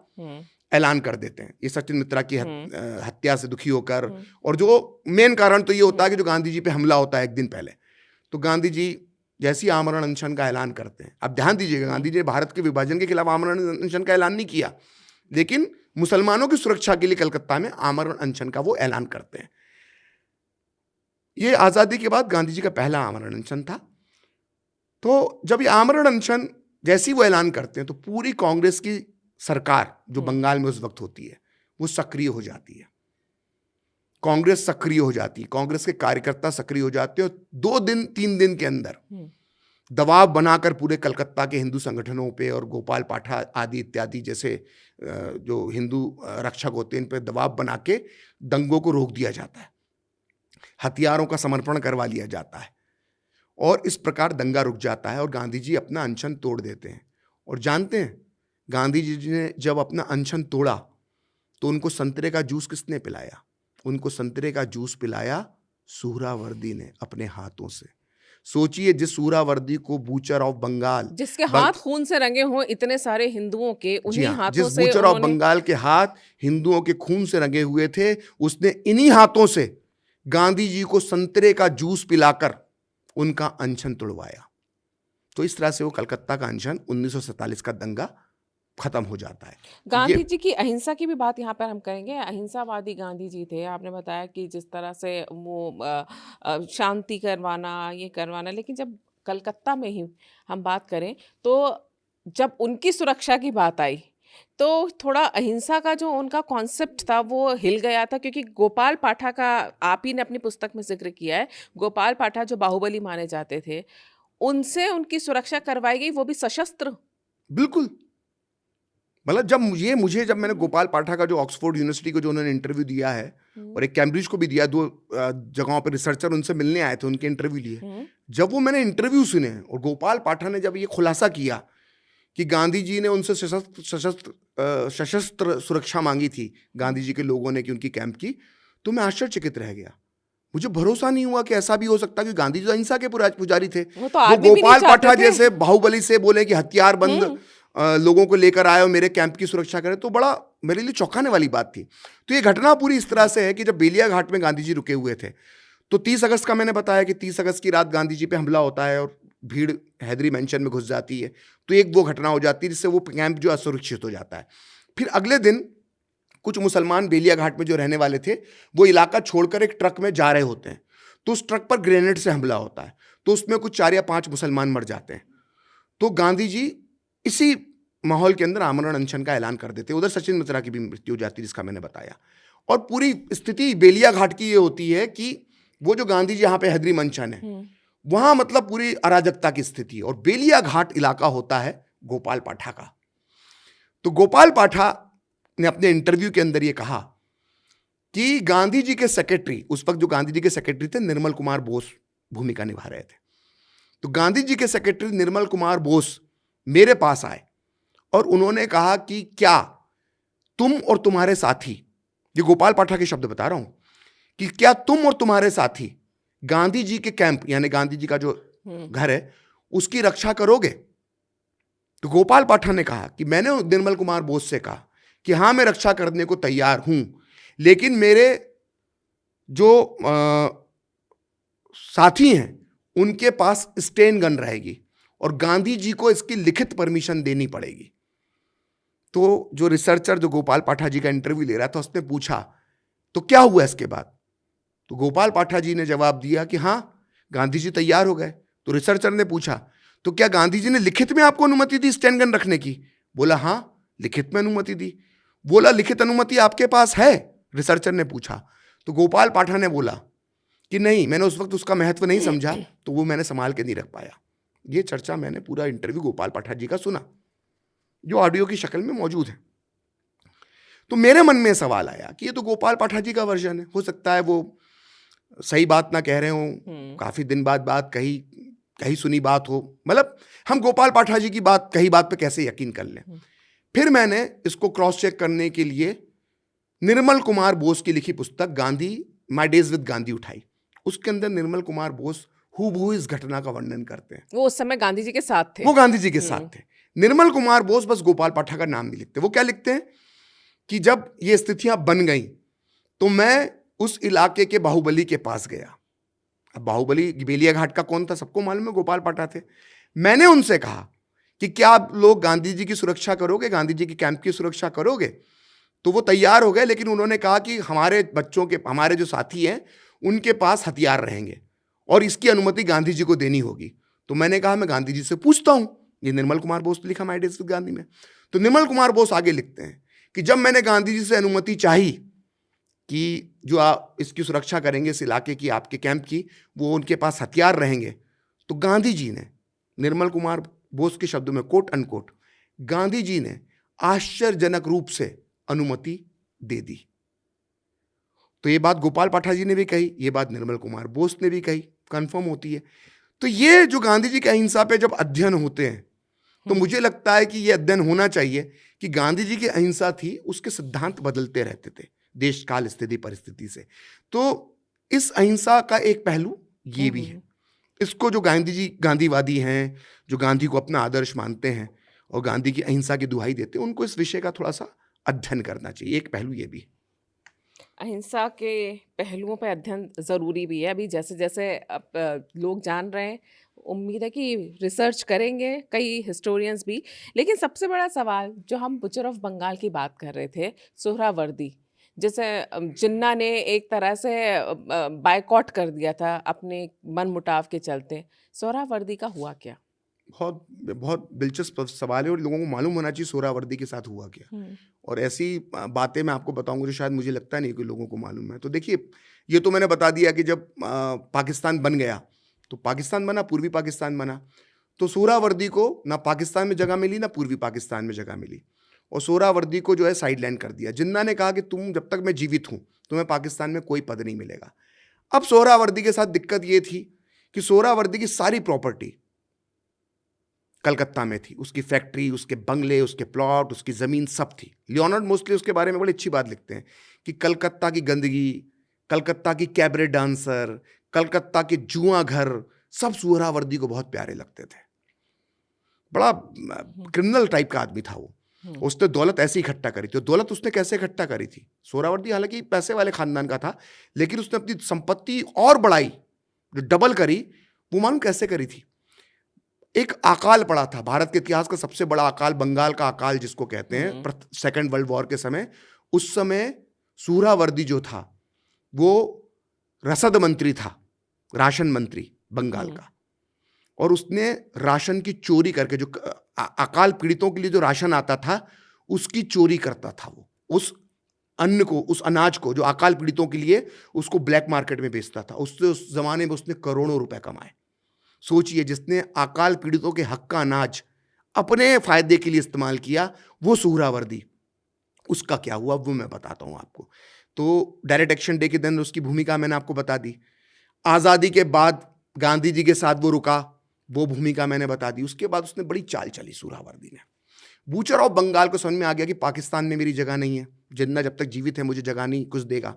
ऐलान कर देते हैं, ये सचिन मित्रा की हत्या से दुखी होकर। और जो मेन कारण तो ये होता है कि जो गांधी जी पे हमला होता है एक दिन पहले, तो गांधी जी जैसे ही आमरण अनशन का ऐलान करते हैं, अब ध्यान दीजिएगा, गांधी जी ने भारत के विभाजन के खिलाफ आमरण अनशन का ऐलान नहीं किया, लेकिन मुसलमानों की सुरक्षा के लिए कलकत्ता में आमरण अनशन का वो ऐलान करते हैं। ये आज़ादी के बाद गांधी जी का पहला आमरण अनशन था। तो जब ये आमरण अनशन जैसे ही वो ऐलान करते हैं, तो पूरी कांग्रेस की सरकार जो बंगाल में उस वक्त होती है वो सक्रिय हो जाती है, कांग्रेस सक्रिय हो जाती है, कांग्रेस के कार्यकर्ता सक्रिय हो जाते हैं। और 2-3 दिन के अंदर दबाव बनाकर पूरे कलकत्ता के हिंदू संगठनों पे और गोपाल पाठा आदि इत्यादि जैसे जो हिंदू रक्षक होते हैं, इन पे दबाव बना के दंगों को रोक दिया जाता है, हथियारों का समर्पण करवा लिया जाता है और इस प्रकार दंगा रुक जाता है और गांधी जी अपना अनशन तोड़ देते हैं। और जानते हैं गांधी जी ने जब अपना अनशन तोड़ा तो उनको संतरे का जूस किसने पिलाया? उनको संतरे का जूस पिलाया सुहरावर्दी ने अपने हाथों से। सोचिए, जिस सुहरावर्दी को बूचर ऑफ बंगाल, जिसके हाथ खून से रंगे हों इतने सारे हिंदुओं के, उन्हीं हाथों जिस से बूचर ऑफ बंगाल के हाथ हिंदुओं के खून से रंगे हुए थे, उसने इन्हीं हाथों से गांधी जी को संतरे का जूस पिलाकर उनका अनशन तोड़वाया। तो इस तरह से वो कलकत्ता का अनशन 1947 का दंगा खत्म हो जाता है। गांधी जी की अहिंसा की भी बात यहाँ पर हम करेंगे। अहिंसावादी गांधी जी थे। आपने बताया कि जिस तरह से वो शांति करवाना, ये करवाना, लेकिन जब कलकत्ता में ही हम बात करें तो जब उनकी सुरक्षा की बात आई तो थोड़ा अहिंसा का जो उनका कॉन्सेप्ट था वो हिल गया था, क्योंकि गोपाल पाठा का आप ही ने अपनी पुस्तक में जिक्र किया है। गोपाल पाठा जो बाहुबली माने जाते थे, उनसे उनकी सुरक्षा करवाई गई, वो भी सशस्त्र। बिल्कुल, मतलब जब मैंने गोपाल पाठा का जो ऑक्सफोर्ड यूनिवर्सिटी को जो उन्होंने इंटरव्यू दिया है और एक कैम्ब्रिज को भी दिया, 2 जगहों पर रिसर्चर उनसे मिलने आए थे, उनके इंटरव्यू लिए। जब वो मैंने इंटरव्यू सुने और गोपाल पाठा ने जब ये खुलासा किया कि गांधी जी ने उनसे सशस्त्र सुरक्षा मांगी थी गांधी जी के लोगों ने कि उनकी कैंप की, तो मैं आश्चर्यचकित रह गया। मुझे भरोसा नहीं हुआ कि ऐसा भी हो सकता, कि गांधी जी अहिंसा के पुजारी थे। वो गोपाल पाठा जैसे बाहुबली से बोले कि हथियार बंद लोगों को लेकर आए और मेरे कैंप की सुरक्षा करें, तो बड़ा मेरे लिए चौंकाने वाली बात थी। तो ये घटना पूरी इस तरह से है कि जब बेलिया घाट में गांधी जी रुके हुए थे, तो 30 अगस्त का मैंने बताया कि 30 अगस्त की रात गांधी जी पे हमला होता है और भीड़ हैदरी मैंशन में घुस जाती है। तो एक वो घटना हो जाती है जिससे वो कैंप जो असुरक्षित हो जाता है। फिर अगले दिन कुछ मुसलमान बेलिया घाट में जो रहने वाले थे वो इलाका छोड़कर एक ट्रक में जा रहे होते हैं, तो उस ट्रक पर ग्रेनेड से हमला होता है, तो उसमें कुछ 4 या 5 मुसलमान मर जाते हैं। तो गांधी जी इसी माहौल के अंदर आमरण अनशन का ऐलान कर देते हैं। उधर सचिन मित्रा की भी मृत्यु हो जाती है, जिसका मैंने बताया। और पूरी स्थिति बेलिया घाट की ये होती है कि वो जो गांधी जी यहाँ पे हैदरी मंचन है, वहां मतलब पूरी अराजकता की स्थिति है। और बेलिया घाट इलाका होता है गोपाल पाठा का। तो गोपाल पाठा ने अपने इंटरव्यू के अंदर ये कहा कि गांधी जी के सेक्रेटरी, उस वक्त जो गांधी जी के सेक्रेटरी थे निर्मल कुमार बोस भूमिका निभा रहे थे। तो गांधी जी के सेक्रेटरी निर्मल कुमार बोस मेरे पास आए और उन्होंने कहा कि क्या तुम और तुम्हारे साथी, ये गोपाल पाठा के शब्द बता रहा हूं, कि क्या तुम और तुम्हारे साथी गांधी जी के कैंप यानी गांधी जी का जो घर है उसकी रक्षा करोगे? तो गोपाल पाठा ने कहा कि मैंने निर्मल कुमार बोस से कहा कि हाँ मैं रक्षा करने को तैयार हूं, लेकिन मेरे जो साथी हैं उनके पास स्टेन गन रहेगी और गांधी जी को इसकी लिखित परमिशन देनी पड़ेगी। तो जो रिसर्चर जो गोपाल पाठा जी का इंटरव्यू ले रहा था उसने पूछा तो क्या हुआ इसके बाद? तो गोपाल पाठा जी ने जवाब दिया कि हाँ गांधी जी तैयार हो गए। तो रिसर्चर ने पूछा तो क्या गांधी जी ने लिखित में आपको अनुमति दी स्टेन गन रखने की? बोला हाँ लिखित में अनुमति दी। बोला लिखित अनुमति आपके पास है? रिसर्चर ने पूछा। तो गोपाल पाठा ने बोला कि नहीं, मैंने उस वक्त उसका महत्व नहीं समझा, तो वो मैंने संभाल के नहीं रख पाया। ये चर्चा मैंने पूरा इंटरव्यू गोपाल पाठा जी का सुना, जो ऑडियो की शक्ल में मौजूद है। तो मेरे मन में सवाल आया कि ये तो गोपाल पाठा जी का वर्जन है, हो सकता है वो सही बात ना कह रहे हो, काफी दिन बाद बात कही सुनी बात हो, मतलब हम गोपाल पाठा जी की बात कही बात पे कैसे यकीन कर लें। फिर मैंने इसको क्रॉस चेक करने के लिए निर्मल कुमार बोस की लिखी पुस्तक Gandhi my days with Gandhi उठाई। उसके अंदर निर्मल कुमार बोस हूबहू इस घटना का वर्णन करते हैं। वो उस समय गांधी जी के साथ थे। वो गांधी जी के साथ थे। निर्मल कुमार बोस बस गोपाल पाठा का नाम नहीं लिखते। वो क्या लिखते हैं कि जब ये स्थितियां बन गई तो मैं उस इलाके के बाहुबली के पास गया। अब बाहुबली बेलिया घाट का कौन था? सबको मालूम है, गोपाल पाठा थे। मैंने उनसे कहा कि क्या आप लोग गांधी जी की सुरक्षा करोगे, गांधी जी के कैंप की सुरक्षा करोगे? तो वो तैयार हो गए, लेकिन उन्होंने कहा कि हमारे बच्चों के, हमारे जो साथी हैं उनके पास हथियार रहेंगे और इसकी अनुमति गांधी जी को देनी होगी। तो मैंने कहा मैं गांधी जी से पूछता हूं। ये निर्मल कुमार बोस ने लिखा माय डेज विद गांधी में। तो निर्मल कुमार बोस आगे लिखते हैं कि जब मैंने गांधी जी से अनुमति चाही कि जो आप इसकी सुरक्षा करेंगे, इस इलाके की, आपके कैंप की, वो उनके पास हथियार रहेंगे, तो गांधी जी ने, निर्मल कुमार बोस के शब्दों में कोट अनकोट, गांधी जी ने आश्चर्यजनक रूप से अनुमति दे दी। तो ये बात गोपाल पाठा जी ने भी कही, ये बात निर्मल कुमार बोस ने भी कही, कंफर्म होती है। तो ये जो गांधी जी की अहिंसा पे जब अध्ययन होते हैं तो मुझे लगता है कि ये अध्ययन होना चाहिए कि गांधी जी की अहिंसा थी, उसके सिद्धांत बदलते रहते थे देश काल स्थिति परिस्थिति से। तो इस अहिंसा का एक पहलू ये भी है। इसको जो गांधी जी गांधीवादी हैं, जो गांधी को अपना आदर्श मानते हैं और गांधी की अहिंसा की दुहाई देते हैं, उनको इस विषय का थोड़ा सा अध्ययन करना चाहिए। एक पहलू ये भी है। अहिंसा के पहलुओं पर अध्ययन ज़रूरी भी है। अभी जैसे जैसे अब लोग जान रहे हैं, उम्मीद है कि रिसर्च करेंगे कई हिस्टोरियंस भी। लेकिन सबसे बड़ा सवाल, जो हम बुचर ऑफ बंगाल की बात कर रहे थे, सोहरावर्दी, जैसे जिन्ना ने एक तरह से बायकॉट कर दिया था अपने मन मुटाव के चलते, सोहरावर्दी का हुआ क्या? बहुत बहुत दिलचस्प सवाल है और लोगों को मालूम होना चाहिए सोहरावर्दी के साथ हुआ क्या। और ऐसी बातें मैं आपको बताऊंगा जो शायद मुझे लगता नहीं कि लोगों को मालूम है। तो देखिए, ये तो मैंने बता दिया कि जब पाकिस्तान बन गया, तो पाकिस्तान बना, पूर्वी पाकिस्तान बना, तो सोहरावर्दी को ना पाकिस्तान में जगह मिली ना पूर्वी पाकिस्तान में जगह मिली, और सोहरावर्दी को जो है साइडलाइन कर दिया। जिन्ना ने कहा कि तुम, जब तक मैं जीवित हूँ तुम्हें पाकिस्तान में कोई पद नहीं मिलेगा। अब सोहरावर्दी के साथ दिक्कत ये थी कि सोहरावर्दी की सारी प्रॉपर्टी कलकत्ता में थी, उसकी फैक्ट्री, उसके बंगले, उसके प्लॉट, उसकी ज़मीन सब थी। लियोनार्ड मोस्टली उसके बारे में बड़ी अच्छी बात लिखते हैं कि कलकत्ता की गंदगी, कलकत्ता की कैबरे डांसर, कलकत्ता के जुआ घर, सब सोहरावर्दी को बहुत प्यारे लगते थे। बड़ा क्रिमिनल टाइप का आदमी था वो। उसने दौलत ऐसे इकट्ठा करी थी। दौलत उसने कैसे इकट्ठा करी थी? सोहरावर्दी हालांकि पैसे वाले खानदान का था, लेकिन उसने अपनी संपत्ति और बढ़ाई, जो डबल करी, वो मालूम कैसे करी थी? एक अकाल पड़ा था, भारत के इतिहास का सबसे बड़ा अकाल, बंगाल का अकाल जिसको कहते हैं, सेकेंड वर्ल्ड वॉर के समय। उस समय सोहरावर्दी जो था वो रसद मंत्री था, राशन मंत्री बंगाल का, और उसने राशन की चोरी करके, जो अकाल पीड़ितों के लिए जो राशन आता था उसकी चोरी करता था वो। उस अन्न को, उस अनाज को जो अकाल पीड़ितों के लिए, उसको ब्लैक मार्केट में बेचता था। उससे उस जमाने में उसने करोड़ों रुपए कमाए। सोचिए, जिसने अकाल पीड़ितों के हक का अनाज अपने फायदे के लिए इस्तेमाल किया, वो सुहरावर्दी, उसका क्या हुआ वो मैं बताता हूं आपको। तो डायरेक्ट एक्शन डे के दिन उसकी भूमिका मैंने आपको बता दी। आज़ादी के बाद गांधी जी के साथ वो रुका, वो भूमिका मैंने बता दी। उसके बाद उसने बड़ी चाल चली सुहरावर्दी ने। बूचर ऑफ बंगाल को समझ में आ गया कि पाकिस्तान में मेरी जगह नहीं है, जिन्ना जब तक जीवित है मुझे जगह नहीं कुछ देगा।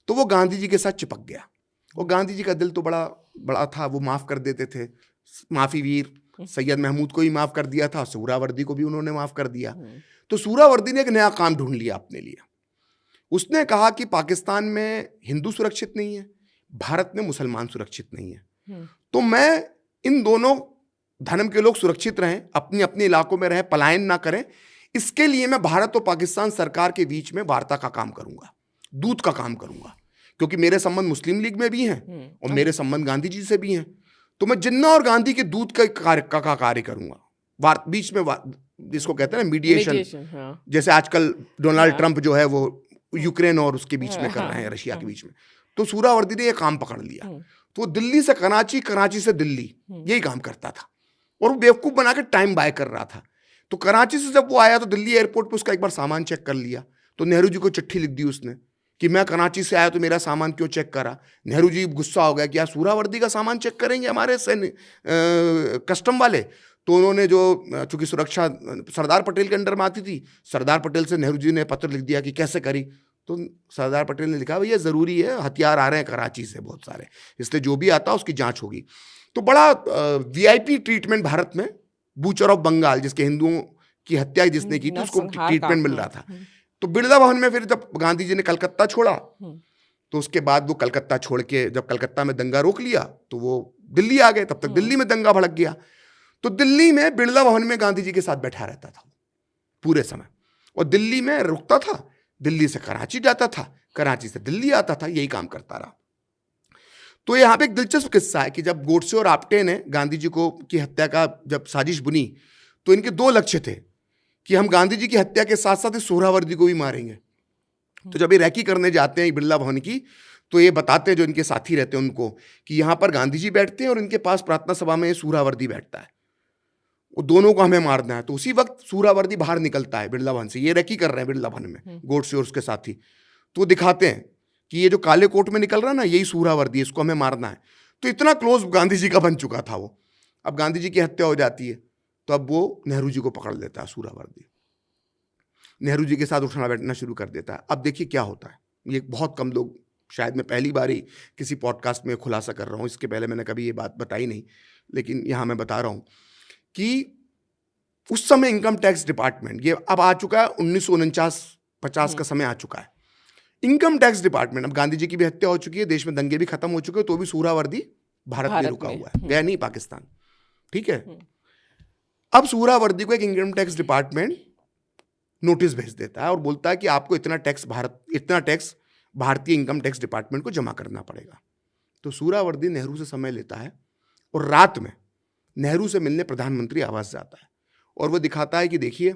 तो वो गांधी जी के साथ चिपक गया। और गांधी जी का दिल तो बड़ा बड़ा था, वो माफ़ कर देते थे। माफ़ी वीर सैयद महमूद को भी माफ़ कर दिया था, सुहरावर्दी को भी उन्होंने माफ़ कर दिया। तो सुहरावर्दी ने एक नया काम ढूंढ लिया अपने लिए। उसने कहा कि पाकिस्तान में हिंदू सुरक्षित नहीं है, भारत में मुसलमान सुरक्षित नहीं है, तो मैं इन दोनों धर्म के लोग सुरक्षित रहें, अपने अपने इलाकों में रहें, पलायन ना करें, इसके लिए मैं भारत और पाकिस्तान सरकार के बीच में वार्ता का काम करूंगा, दूत का काम करूंगा। क्योंकि मेरे संबंध मुस्लिम लीग में भी हैं और मेरे संबंध गांधी जी से भी हैं, तो मैं जिन्ना और गांधी के दूत का कार्य करूंगा। बीच में जिसको कहते हैं ना मीडिएशन, हाँ। जैसे आजकल डोनाल्ड ट्रंप जो है वो यूक्रेन और उसके बीच में कर रहे हैं, रशिया के बीच में। तो सुहरावर्दी ने ये काम पकड़ लिया। तो दिल्ली से कराची, कराची से दिल्ली, यही काम करता था और वो बेवकूफ़ बना के टाइम बाय कर रहा था। तो कराची से जब वो आया तो दिल्ली एयरपोर्ट पे उसका एक बार सामान चेक कर लिया। तो नेहरू जी को चिट्ठी लिख दी उसने कि मैं कराची से आया तो मेरा सामान क्यों चेक करा। नेहरू जी गुस्सा हो गया कि यार सुहरावर्दी का सामान चेक करेंगे हमारे कस्टम वाले। तो उन्होंने जो, चूंकि सुरक्षा सरदार पटेल के अंडर में आती थी, सरदार पटेल से नेहरू जी ने पत्र लिख दिया कि कैसे करी। तो सरदार पटेल ने लिखा भैया ज़रूरी है, हथियार आ रहे हैं कराची से बहुत सारे, इसलिए जो भी आता उसकी जांच होगी। तो बड़ा वीआईपी ट्रीटमेंट भारत में, बूचर ऑफ बंगाल जिसके हिंदुओं की हत्या जिसने की थी उसको ट्रीटमेंट मिल रहा था। तो बिरला भवन में फिर जब गांधी जी ने कलकत्ता छोड़ा तो उसके बाद वो कलकत्ता छोड़ के जब कलकत्ता में दंगा रोक लिया तो वो दिल्ली आ गए। तब तक दिल्ली में दंगा भड़क गया। तो दिल्ली में बिरला भवन में गांधी जी के साथ बैठा रहता था पूरे समय, और दिल्ली में रुकता था, दिल्ली से कराची जाता था, कराची से दिल्ली आता था, यही काम करता रहा। तो यहाँ पे एक दिलचस्प किस्सा है कि जब गोडसे और आप्टे ने गांधी जी को की हत्या का जब साजिश बुनी तो इनके दो लक्ष्य थे कि हम गांधी जी की हत्या के साथ साथ इस सुहरावर्दी को भी मारेंगे। तो जब ये रैकी करने जाते हैं बिरला भवन की, तो ये बताते हैं जो इनके साथी रहते हैं उनको कि यहाँ पर गांधी जी बैठते हैं और इनके पास प्रार्थना सभा में सुहरावर्दी बैठता है, वो दोनों को हमें मारना है। तो उसी वक्त सुहरावर्दी बाहर निकलता है बिरला भवन से, ये रैकी कर रहे हैं बिरला भवन में गोडसे और उसके साथी। तो वो दिखाते हैं कि ये जो काले कोट में निकल रहा है ना, यही सुहरावर्दी है, इसको हमें मारना है। तो इतना क्लोज गांधी जी का बन चुका था वो। अब गांधी जी की हत्या हो जाती है तो अब वो नेहरू जी को पकड़ लेता है सुहरावर्दी, नेहरू जी के साथ उठना बैठना शुरू कर देता है। अब देखिए क्या होता है, ये बहुत कम लोग, शायद मैं पहली बार ही किसी पॉडकास्ट में खुलासा कर रहा हूँ, इसके पहले मैंने कभी ये बात बताई नहीं, लेकिन यहाँ मैं बता रहा हूँ कि उस समय इनकम टैक्स डिपार्टमेंट, ये अब आ चुका है 1949-50 का समय आ चुका है। इनकम टैक्स डिपार्टमेंट, अब गांधी जी की भी हत्या हो चुकी है, देश में दंगे भी खत्म हो चुके हैं, तो भी सुहरावर्दी भारत में रुका हुआ है, गया नहीं पाकिस्तान, ठीक है। अब सुहरावर्दी को एक इनकम टैक्स डिपार्टमेंट नोटिस भेज देता है और बोलता है कि आपको इतना टैक्स भारतीय इनकम टैक्स डिपार्टमेंट को जमा करना पड़ेगा। तो सुहरावर्दी नेहरू से समय लेता है और रात में नेहरू से मिलने प्रधानमंत्री आवास जाता है और वो दिखाता है कि देखिए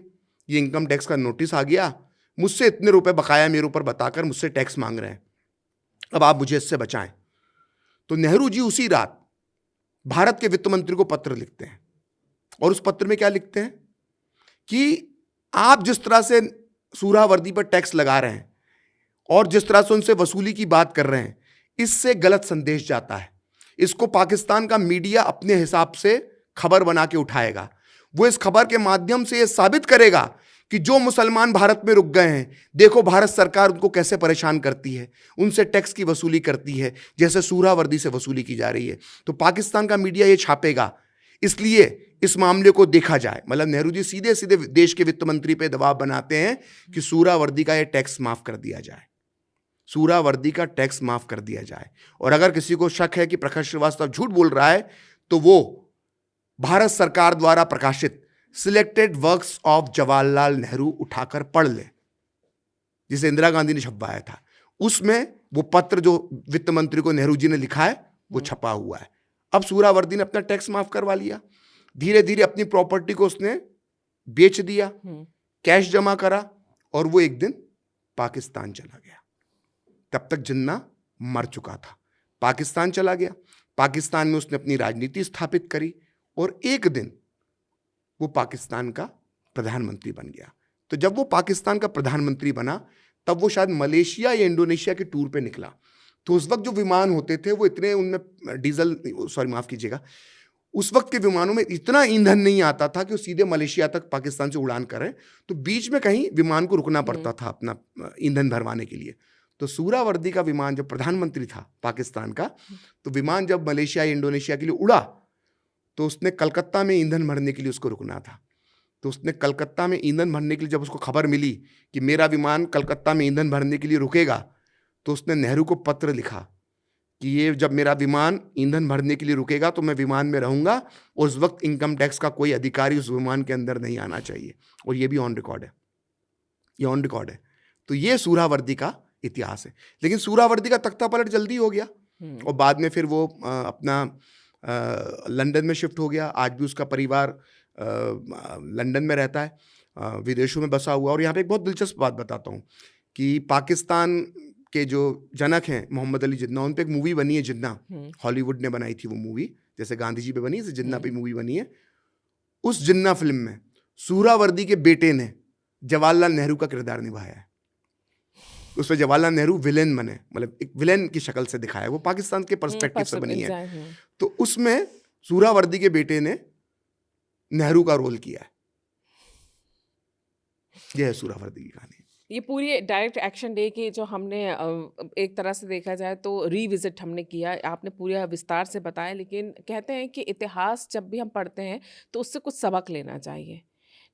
ये इनकम टैक्स का नोटिस आ गया, मुझसे इतने रुपए बकाया मेरे ऊपर बताकर मुझसे टैक्स मांग रहे हैं, अब आप मुझे इससे बचाएं। तो नेहरू जी उसी रात भारत के वित्त मंत्री को पत्र लिखते हैं और उस पत्र में क्या लिखते हैं कि आप जिस तरह से सुहरावर्दी पर टैक्स लगा रहे हैं और जिस तरह से उनसे वसूली की बात कर रहे हैं, इससे गलत संदेश जाता है। इसको पाकिस्तान का मीडिया अपने हिसाब से खबर बना के उठाएगा। वो इस खबर के माध्यम से ये साबित करेगा कि जो मुसलमान भारत में रुक गए हैं, देखो भारत सरकार उनको कैसे परेशान करती है, उनसे टैक्स की वसूली करती है जैसे सुहरावर्दी से वसूली की जा रही है। तो पाकिस्तान का मीडिया ये छापेगा, इसलिए इस मामले को देखा जाए। मतलब नेहरू जी सीधे सीधे देश के वित्त मंत्री पे दबाव बनाते हैं कि सुहरावर्दी का ये टैक्स माफ कर दिया जाए, सुहरावर्दी का टैक्स माफ कर दिया जाए। और अगर किसी को शक है कि प्रखर श्रीवास्तव झूठ बोल रहा है तो वो भारत सरकार द्वारा प्रकाशित selected works of Jawaharlal Nehru उठाकर पढ़ ले, जिसे इंदिरा गांधी ने छपवाया था। उसमें वो पत्र जो वित्त मंत्री को नेहरू जी ने लिखा है वो छपा हुआ है। अब सुहरावर्दी ने अपना टैक्स माफ करवा लिया, धीरे धीरे अपनी प्रॉपर्टी को उसने बेच दिया, कैश जमा करा और वो एक दिन पाकिस्तान चला गया। तब तक जिन्ना मर चुका था। पाकिस्तान चला गया, पाकिस्तान में उसने अपनी राजनीति स्थापित करी और एक दिन वो पाकिस्तान का प्रधानमंत्री बन गया। तो जब वो पाकिस्तान का प्रधानमंत्री बना तब वो शायद मलेशिया या इंडोनेशिया के टूर पे निकला। तो उस वक्त जो विमान होते थे वो इतने, उनमें डीजल, सॉरी माफ कीजिएगा, उस वक्त के विमानों में इतना ईंधन नहीं आता था कि वो सीधे मलेशिया तक पाकिस्तान से उड़ान करें। तो बीच में कहीं विमान को रुकना पड़ता था अपना ईंधन भरवाने के लिए। तो सूरावर्दी का विमान जब प्रधानमंत्री था पाकिस्तान का, तो विमान जब मलेशिया या इंडोनेशिया के लिए उड़ा तो उसने कलकत्ता में ईंधन भरने के लिए उसको रुकना था। तो उसने कलकत्ता में ईंधन भरने के लिए, जब उसको खबर मिली कि मेरा विमान कलकत्ता में ईंधन भरने के लिए रुकेगा, तो उसने नेहरू को पत्र लिखा कि ये जब मेरा विमान ईंधन भरने के लिए रुकेगा तो मैं विमान में रहूंगा और उस वक्त इनकम टैक्स का कोई अधिकारी उस विमान के अंदर नहीं आना चाहिए। और ये भी ऑन रिकॉर्ड है, ये ऑन रिकॉर्ड है। तो ये सूरावर्दी का इतिहास है। लेकिन सूरावर्दी का तख्ता पलट जल्दी हो गया और बाद में फिर वो अपना लंदन में शिफ्ट हो गया। आज भी उसका परिवार लंदन में रहता है, विदेशों में बसा हुआ। और यहाँ पे एक बहुत दिलचस्प बात बताता हूँ कि पाकिस्तान के जो जनक हैं मोहम्मद अली जिन्ना, उन पे एक मूवी बनी है जिन्ना, हॉलीवुड ने बनाई थी वो मूवी, जैसे गांधी जी पे बनी है जिन्ना पे मूवी बनी है। उस जिन्ना फिल्म में सूरावर्दी के बेटे ने जवाहरलाल नेहरू का किरदार निभाया है। उसमें जवाहरलाल नेहरू विलेन बने, मतलब एक विलेन की शक्ल से दिखाया है, वो पाकिस्तान के पर्सपेक्टिव से बनी है। तो उसमें सूरावर्दी के बेटे ने नेहरू का रोल किया है। यह है सूरावर्दी की कहानी। ये पूरी डायरेक्ट एक्शन डे की जो हमने एक तरह से देखा जाए तो रीविजिट हमने किया, आपने पूरा विस्तार से बताया। लेकिन कहते हैं कि इतिहास जब भी हम पढ़ते हैं तो उससे कुछ सबक लेना चाहिए।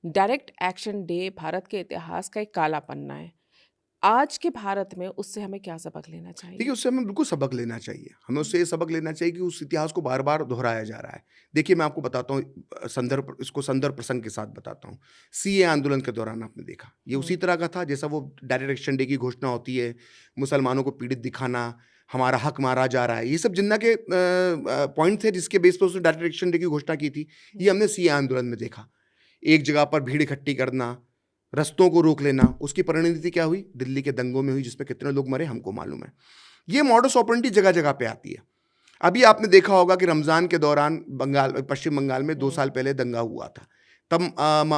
डायरेक्ट एक्शन डे भारत के इतिहास का एक काला पन्ना है। आज के भारत में उससे हमें क्या सबक लेना चाहिए? देखिए, उससे हमें बिल्कुल सबक लेना चाहिए। हमें उससे ये सबक लेना चाहिए कि उस इतिहास को बार बार दोहराया जा रहा है। देखिए, मैं आपको बताता हूँ, इसको संदर्भ प्रसंग के साथ बताता हूँ। सीए आंदोलन के दौरान आपने देखा, ये उसी तरह का था जैसा वो डायरेक्ट एक्शन डे की घोषणा होती है, मुसलमानों को पीड़ित दिखाना, हमारा हक मारा जा रहा है, ये सब जिन्ना के पॉइंट थे जिसके बेस पर उसने डायरेक्ट एक्शन डे की घोषणा की थी। ये हमने सीए आंदोलन में देखा। एक जगह पर भीड़ इकट्ठी करना, रस्तों को रोक लेना, उसकी परिणति क्या हुई? दिल्ली के दंगों में हुई, जिसमें कितने लोग मरे हमको मालूम है। ये मॉडस ऑपरेंडी जगह जगह पे आती है। अभी आपने देखा होगा कि रमज़ान के दौरान पश्चिम बंगाल में 2 साल पहले दंगा हुआ था। तब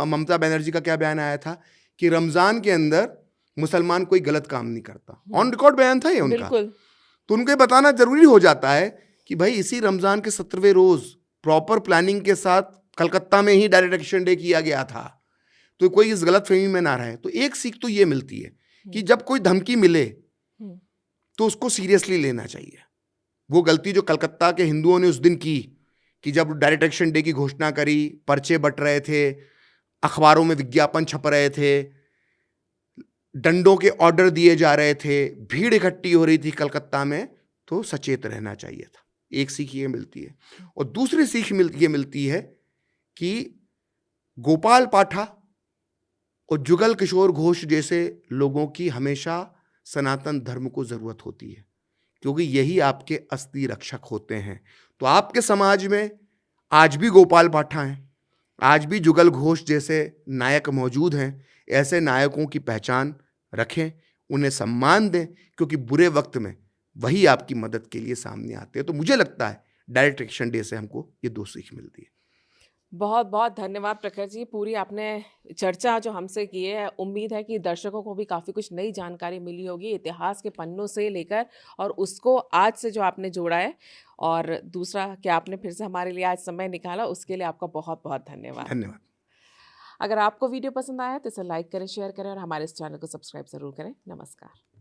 ममता बनर्जी का क्या बयान आया था कि रमज़ान के अंदर मुसलमान कोई गलत काम नहीं करता। ऑन रिकॉर्ड बयान था ये उनका। तो उनको बताना जरूरी हो जाता है कि भाई इसी रमज़ान के 17वें रोज़ प्रॉपर प्लानिंग के साथ कलकत्ता में ही डायरेक्ट एक्शन डे किया गया था। तो कोई इस गलत फहमी में ना रहे। तो एक सीख तो ये मिलती है कि जब कोई धमकी मिले तो उसको सीरियसली लेना चाहिए। वो गलती जो कलकत्ता के हिंदुओं ने उस दिन की कि जब डायरेक्ट एक्शन डे की घोषणा करी, पर्चे बट रहे थे, अखबारों में विज्ञापन छप रहे थे, डंडों के ऑर्डर दिए जा रहे थे, भीड़ इकट्ठी हो रही थी कलकत्ता में, तो सचेत रहना चाहिए था। एक सीख ये मिलती है। और दूसरी सीख ये मिलती है कि गोपाल पाठा और जुगल किशोर घोष जैसे लोगों की हमेशा सनातन धर्म को ज़रूरत होती है, क्योंकि यही आपके असली रक्षक होते हैं। तो आपके समाज में आज भी गोपाल पाठा हैं, आज भी जुगल घोष जैसे नायक मौजूद हैं। ऐसे नायकों की पहचान रखें, उन्हें सम्मान दें, क्योंकि बुरे वक्त में वही आपकी मदद के लिए सामने आते हैं। तो मुझे लगता है डायरेक्ट एक्शन डे से हमको ये 2 सीख मिलती है। बहुत बहुत धन्यवाद प्रखर जी। पूरी आपने चर्चा जो हमसे की है, उम्मीद है कि दर्शकों को भी काफ़ी कुछ नई जानकारी मिली होगी इतिहास के पन्नों से लेकर, और उसको आज से जो आपने जोड़ा है, और दूसरा कि आपने फिर से हमारे लिए आज समय निकाला, उसके लिए आपका बहुत बहुत धन्यवाद। धन्यवाद। अगर आपको वीडियो पसंद आया तो इसे लाइक करें, शेयर करें और हमारे इस चैनल को सब्सक्राइब ज़रूर करें। नमस्कार।